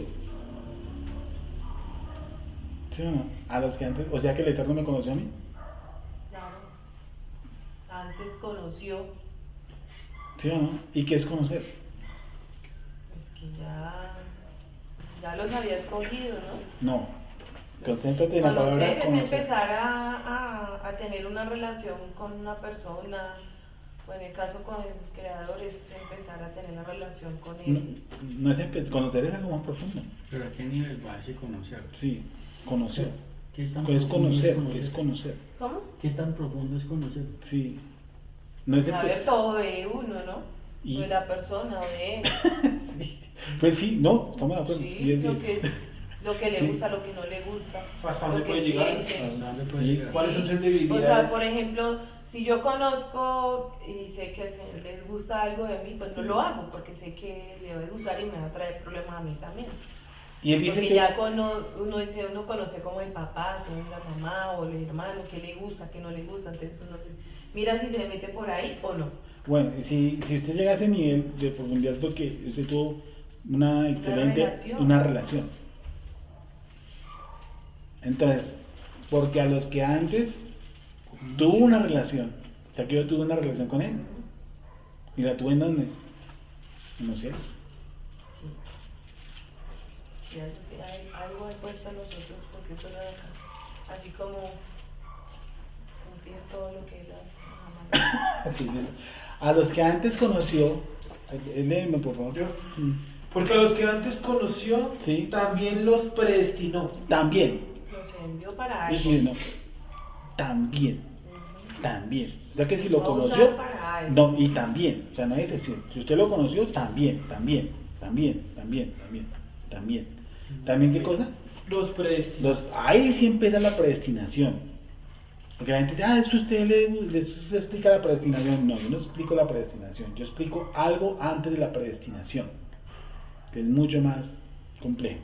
¿Sí o no? A los que antes, o sea que el Eterno me conoció a mí. Claro. Antes conoció, ¿Sí o no? ¿Y qué es conocer? pues que ya los había escogido, ¿no? No. Concéntrate en la palabra Conocer es conocer. empezar a tener una relación con una persona, o en el caso con el creador es empezar a tener una relación con No, él. no es conocer es algo más profundo. Pero a qué nivel va ese conocer. Sí, conocer. ¿Qué tan Pues profundo es conocer. ¿Cómo? ¿Qué tan profundo es conocer? Sí. No es el Saber todo de uno, ¿no? Y- De la persona o de él. Pues sí, no, estamos de acuerdo. Sí, 10, lo 10. que le Sí. gusta, lo que no le gusta. ¿Hasta dónde lo que puede llegar? siente. ¿Hasta dónde puede Sí. llegar? ¿Cuáles son sus O debilidades? sea, por ejemplo, si yo conozco y sé que al señor les gusta algo de mí, pues no lo hago porque sé que le va a gustar y me va a traer problemas a mí también. Y él dice Porque que ya uno conoce como el papá, como la mamá o el hermano, qué le gusta, qué no le gusta, entonces uno mira si se mete por ahí o no. bueno, si usted llega a ese nivel de profundidad porque usted tuvo una excelente relación. Entonces, porque a los que antes tuvo una relación, o sea que yo tuve una relación con él, y la tuve en donde, en los cielos. Si algo he puesto a nosotros porque eso no es acá. Así como cumplir todo lo que él ha Así es. A los que antes conoció, léeme por favor. Yo. Mm. Porque a los que antes conoció, Sí. también los predestinó. También, nos envió para y algo. no, también, también. O sea que si lo Va a usar conoció, para algo. no, y también, o sea, no hay excepción. Si usted lo conoció, también. ¿También qué cosa? Los predestinó. Ahí sí empieza la predestinación. Porque la gente dice, es que usted les explica la predestinación. No, yo no explico la predestinación. Yo explico algo antes de la predestinación, que es mucho más complejo.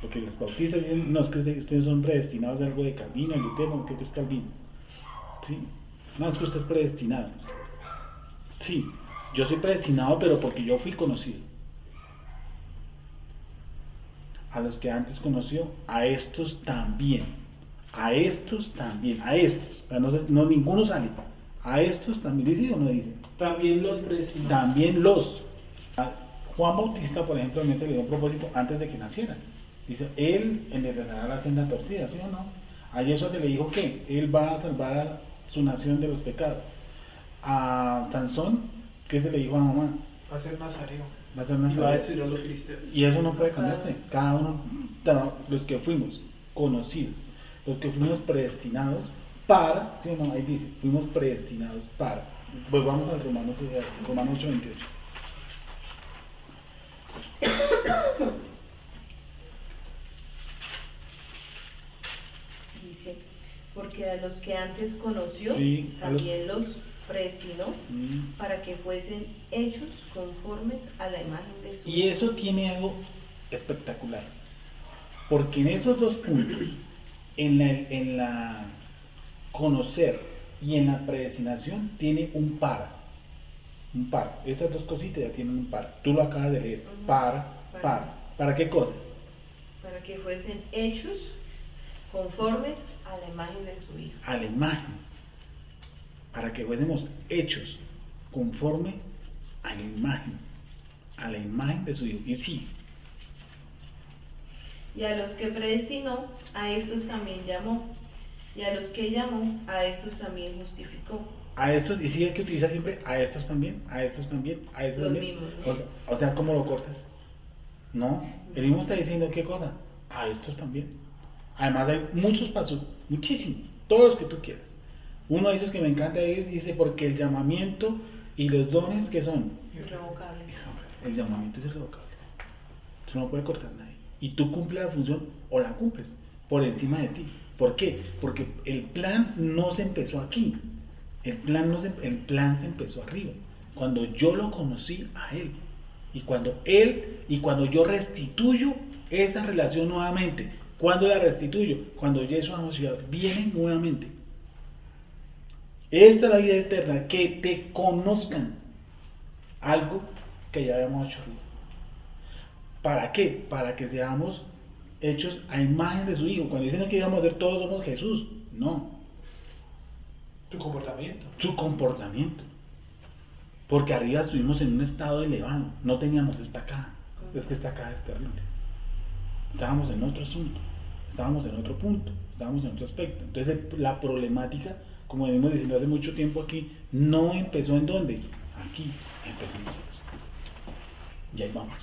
Porque los bautistas dicen, no, es que ustedes son predestinados a algo de Calvino, Lutero, ¿qué es Calvino? Sí. No, es que usted es predestinado. Sí, yo soy predestinado, pero porque yo fui conocido. A los que antes conoció, a estos también. A estos. O sea, no ninguno sale. A estos también, ¿dice o no dice? También los predestinó. También los. A Juan Bautista, por ejemplo, a mí se le dio un propósito antes de que naciera. Dice, él enderezará la senda torcida, ¿sí o no? A Jesús se le dijo que él va a salvar a su nación de los pecados. A Sansón, ¿qué se le dijo a mamá? Va a ser nazareo. Va a ser Y va a nazareo. destruir a los filisteos. Y eso no puede cambiarse. Cada uno, los que fuimos conocidos, los que fuimos predestinados para, ¿sí o no? Ahí dice, fuimos predestinados para. Pues vamos al Romanos 8:28. Dice, porque a los que antes conoció, Sí, a los- también los predestinó Mm. para que fuesen hechos conformes a la imagen de su Y eso tiene algo espectacular. Porque en esos dos puntos, en la conocer y en la predestinación, tiene un para. Un par. Esas dos cositas ya tienen un par. Tú lo acabas de leer. Ujú. Para. ¿Para qué cosa? para que fuesen hechos conformes a la imagen de su Hijo. A la imagen. Para que fuésemos hechos conforme a la imagen. A la imagen de su Hijo. Y sí, Y a los que predestinó, a estos también llamó. Y a los que llamó, a estos también justificó. a estos, y sí hay que utilizar siempre a estos también, a estos también, a estos Los también. mismos, ¿no? O sea, ¿cómo lo cortas? No, el mismo está diciendo qué cosa, a estos también. Además hay muchos pasos, muchísimos, todos los que tú quieras. Uno de esos que me encanta es, dice, porque el llamamiento y los dones que son, Irrevocable. el llamamiento es irrevocable. Eso no puede cortar nadie. Y tú cumples la función o la cumples por encima de ti. ¿Por qué? Porque el plan no se empezó aquí. El plan se empezó arriba. Cuando yo lo conocí a él. Y cuando yo restituyo esa relación nuevamente. ¿Cuándo la restituyo? Cuando Yeshua HaMashiach viene nuevamente. Esta es la vida eterna, que te conozcan. Algo que ya habíamos hecho arriba. ¿Para qué? Para que seamos hechos a imagen de su Hijo. Cuando dicen que íbamos a ser todos somos Jesús, no, Tu comportamiento. su comportamiento. Porque arriba estuvimos en un estado elevado, no teníamos esta caja. Es que esta caja es terrible. Estábamos en otro asunto, estábamos en otro punto, estábamos en otro aspecto. Entonces la problemática, como venimos diciendo hace mucho tiempo aquí, no empezó en dónde, aquí, empezó en nosotros. Y ahí vamos.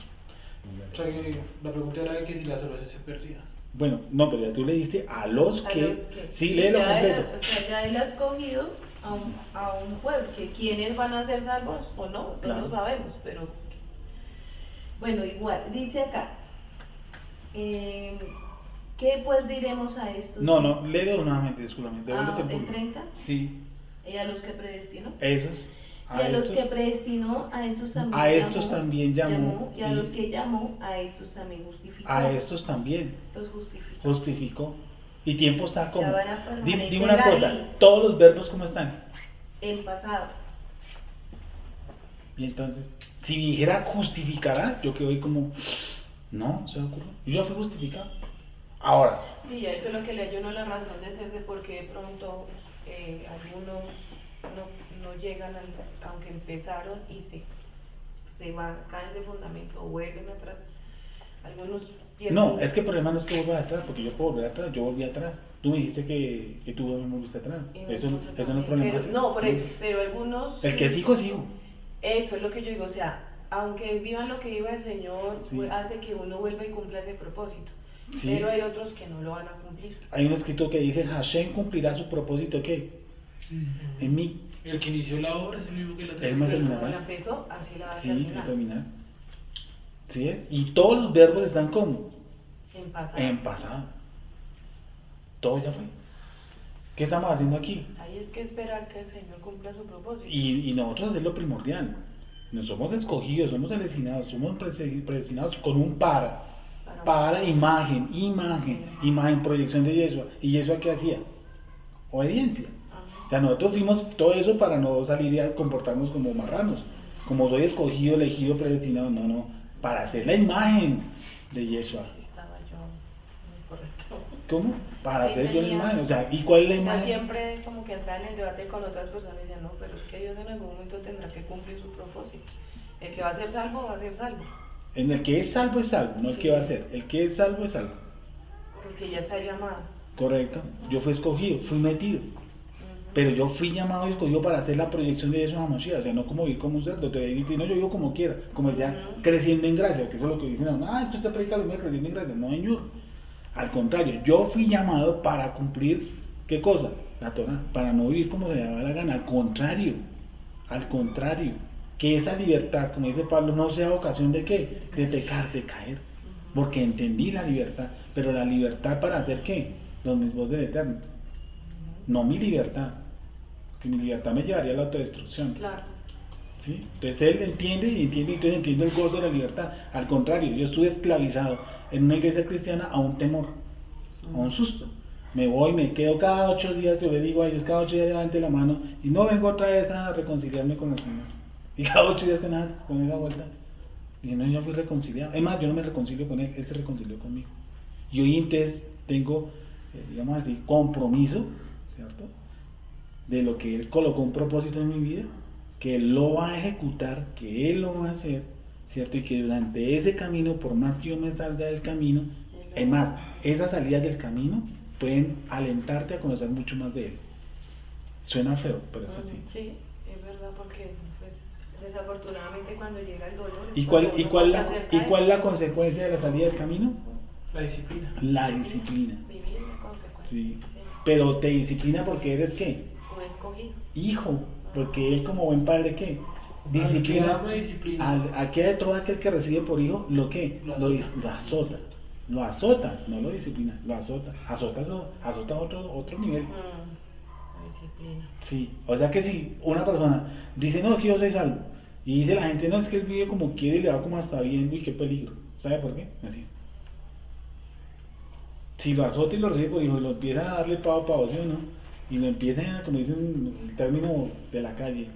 O sea, que la pregunta era que si la salvación se perdía. Bueno, no, pero ya tú le diste a los A que. los que. Sí, léelo Ya completo. o sea, ya él ha escogido a un pueblo, que quiénes van a ser salvos o no, no Claro. lo sabemos, pero bueno, igual, dice acá, ¿qué pues diremos a estos? No, léelo nuevamente, discúlpame. Ah, devuélvete ¿el por- 30? Sí, Y a los que predestinó. esos. Y a los estos. que predestinó, a estos también A estos también llamó, y a sí. los que llamó, a estos también justificó. A estos también Los justificó. justificó. Y tiempo está como. Ya van a permanecer Dime una cosa, ahí. todos los verbos cómo están. En pasado. Y entonces, si dijera justificará, yo quedo ahí como, no, se me ocurre. Yo ya fui justificado. Ahora, Sí, ya eso es lo que le hallo uno la razón de ser de por qué de pronto algunos no llegan, aunque empezaron y se van, caen de fundamento, vuelven atrás. Algunos pierden. no, es que el problema no es que vuelva atrás, porque yo puedo volver atrás, yo volví atrás. Tú me dijiste que tú me volviste atrás. Y Eso nosotros no es también. problema. Pero, no, por eso, pero algunos. El que sigo, sigo. Eso es lo que yo digo, o sea, aunque vivan lo que viva el Señor, Sí. hace que uno vuelva y cumpla ese propósito. Sí. Pero hay otros que no lo van a cumplir. Hay un escrito que dice, Hashem cumplirá su propósito, ¿qué? En mí. El que inició la obra es el mismo que la Él me Que terminará. como la empezó, así la va a Sí, terminar. a terminar. ¿Sí es? Y todos los verbos están como En pasado. en pasado. Todo ya fue. ¿Qué estamos haciendo aquí? Ahí es que esperar que el Señor cumpla su propósito. Y nosotros hacer lo primordial. No somos escogidos, somos seleccionados, somos predestinados con un para imagen, proyección de Yeshua. ¿Y Yeshua qué hacía? Obediencia. Ajá. O sea, nosotros fuimos todo eso para no salir y a comportarnos como marranos. Como soy escogido, elegido, predestinado. No. Para hacer la imagen de Yeshua. Así estaba yo, muy correcto. ¿Cómo? Para Sí, hacer yo la tenía- imagen. O sea, ¿y cuál es la O sea, imagen? siempre como que entraba en el debate con otras personas y decían, no, pero es que Dios en algún momento tendrá que cumplir su propósito. El que va a ser salvo, va a ser salvo. En el que es salvo, no el Sí. que va a ser. El que es salvo, es salvo. Porque ya está llamado. Correcto. Yo fui escogido, fui metido. Pero yo fui llamado y escogido para hacer la proyección de Yeshua HaMashiach, o sea, no como vivir como un cerdo, te digo, no, yo vivo como quiera, como ya Ujú. creciendo en gracia, que eso es lo que dicen, esto está predicando, me creciendo en gracia, no, señor. Al contrario, yo fui llamado para cumplir, ¿qué cosa? La Torah, para no vivir como se me daba la gana, al contrario, que esa libertad, como dice Pablo, no sea ocasión de qué, de pecar, de caer, porque entendí la libertad, pero la libertad para hacer qué, los mismos del Eterno. No mi libertad, que mi libertad me llevaría a la autodestrucción. Claro. ¿Sí? Entonces él entiende, entonces entiendo el gozo de la libertad. Al contrario, yo estuve esclavizado en una iglesia cristiana a un temor, a un susto. Me voy, me quedo cada 8 días, yo le digo a ellos, cada 8 días levante la mano y no vengo otra vez a reconciliarme con el Señor. Y cada 8 días con esa vuelta. Y no, yo fui reconciliado. Es más, yo no me reconcilio con él, él se reconcilió conmigo. Y hoy entonces tengo, digamos así, compromiso, ¿cierto? De lo que él colocó un propósito en mi vida, que él lo va a ejecutar, que él lo va a hacer, ¿cierto? Y que durante ese camino, por más que yo me salga del camino, es más, esas salidas del camino pueden alentarte a conocer mucho más de él. Suena feo, pero es así. Sí, es verdad, porque pues, desafortunadamente cuando llega el dolor... ¿Y es cuál, cuando y uno cuál, se la, acerca y a él. cuál es la consecuencia de la salida del camino? La disciplina. La disciplina. Vivir en consecuencia. Sí. Pero te disciplina porque eres ¿qué? Un escogido. Hijo, porque él como buen padre ¿qué? Disciplina. Al que ama, disciplina. A todo aquel que recibe por hijo, ¿lo qué? Lo Lo azota, no lo disciplina, lo azota. Azota a otro nivel. La disciplina. Sí, o sea que si una persona dice, no, que yo soy salvo, y dice la gente, no, es que él vive como quiere y le va como hasta bien, uy, qué peligro. ¿Sabe por qué? Así. Si lo azota y lo recibe por hijo y lo empieza a darle pavo, ¿sí o no? Y lo empieza, como dicen el término de la calle,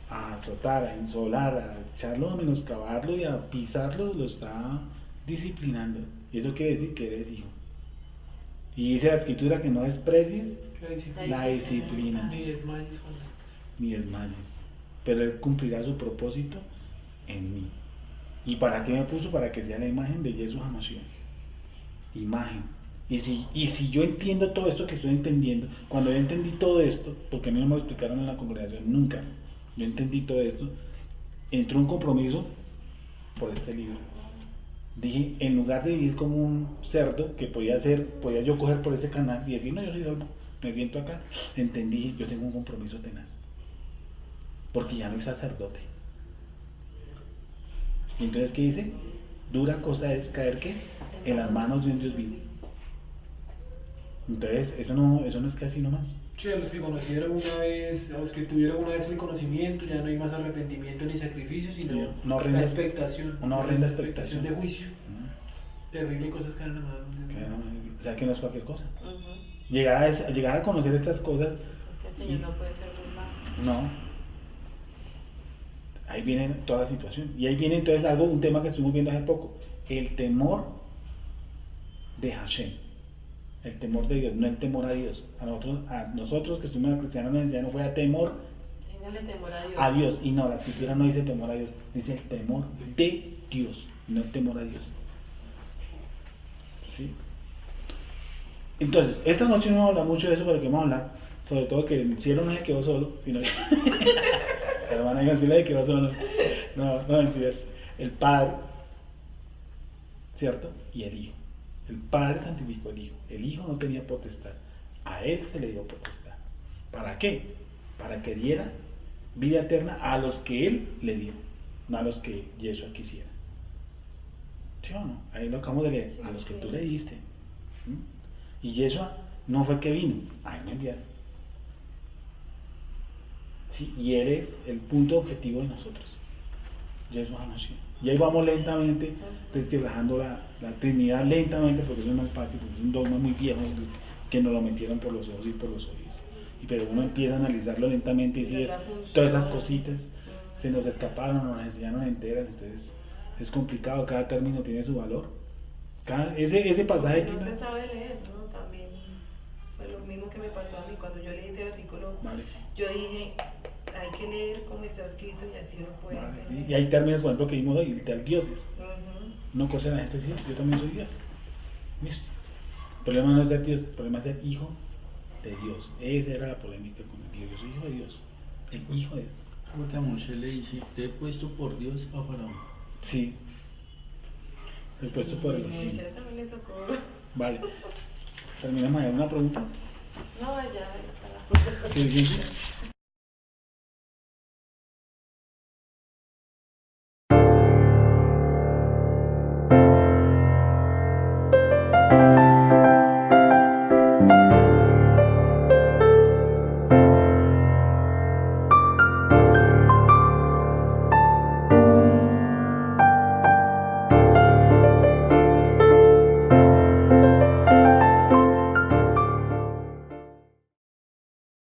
a azotar, a ensolar, a echarlo, a menoscabarlo y a pisarlo, lo está disciplinando. Y eso quiere decir que eres hijo. Y dice la escritura que no desprecies la disciplina, Ni desmayes, José. ni desmayes. Pero él cumplirá su propósito en mí. ¿Y para qué me puso? Para que sea la imagen de Yeshua HaMashiach. Imagen. Y si yo entiendo todo esto que estoy entendiendo, cuando yo entendí todo esto, porque no me lo explicaron en la congregación nunca, yo entendí todo esto, entró un compromiso por este libro. Dije, en lugar de vivir como un cerdo que podía yo coger por ese canal y decir, no, yo soy salvo, me siento acá, entendí, yo tengo un compromiso tenaz. Porque ya no soy sacerdote. Y entonces, ¿qué dice? Dura cosa es caer, ¿qué? En las manos de un Dios vivo. Entonces, eso no es casi nomás. Sí, a los que conocieron una vez, a los que tuvieron una vez el conocimiento, ya no hay más arrepentimiento ni sacrificio, sino Sí, una horrenda- la expectación. una horrenda la expectación de juicio. Mm. Terrible cosas que han amado. O sea, que no es cualquier cosa. Ujú. Llegar a conocer estas cosas, Porque el Señor no puede ser muy malo. no. Ahí viene toda la situación. Y ahí viene entonces un tema que estuvimos viendo hace poco. El temor de Hashem. El temor de Dios, no el temor a Dios. A nosotros que estuvimos en la cristiana nos enseñaron fue a temor Téngale temor a Dios. a Dios. Y no, la escritura no dice temor a Dios, dice el temor de Dios, no el temor a Dios. ¿Sí? Entonces, esta noche no vamos a hablar mucho de eso, pero que vamos a hablar, sobre todo que el cielo no se quedó solo, sino que la hermana dijo, el cielo se quedó solo. No, mentiras. El Padre, ¿cierto? Y el Hijo. El Padre santificó al Hijo. El Hijo no tenía potestad. A Él se le dio potestad. ¿Para qué? Para que diera vida eterna a los que Él le dio, no a los que Yeshua quisiera. ¿Sí o no? Ahí lo acabamos de leer. A los que tú le diste. ¿Mm? Y Yeshua no fue el que vino, a Él me enviaron. Sí, y Él es el punto objetivo de nosotros. Yeshua HaMashiach. Y ahí vamos lentamente resquebrajando la Trinidad lentamente, porque eso no es fácil, porque es un dogma muy viejo que nos lo metieron por los ojos y por los oídos. Pero uno empieza a analizarlo lentamente y dice, todas esas cositas se nos escaparon, nos las enseñaron enteras, entonces es complicado, cada término tiene su valor. Ese pasaje No se sabe leer, ¿no? También fue lo mismo que me pasó a mí cuando yo leí ese versículo. Vale. Yo dije, hay que leer como está escrito y así lo puede Vale, entender. sí. Y hay términos, por ejemplo, que vimos hoy, el dioses. Ujú. No cosa la gente decir, yo también soy Dios. ¿Listo? El problema no es ser Dios, el problema es ser hijo de Dios. Esa era la polémica con el Dios. Yo soy hijo de Dios. El hijo de Dios. Porque a Moshe le dice, te he puesto por Dios a Faraón. Sí. El puesto por el Y a Moisés también le tocó. Vale. Terminamos ahí. ¿Una pregunta? No, ya está. ¿Sí?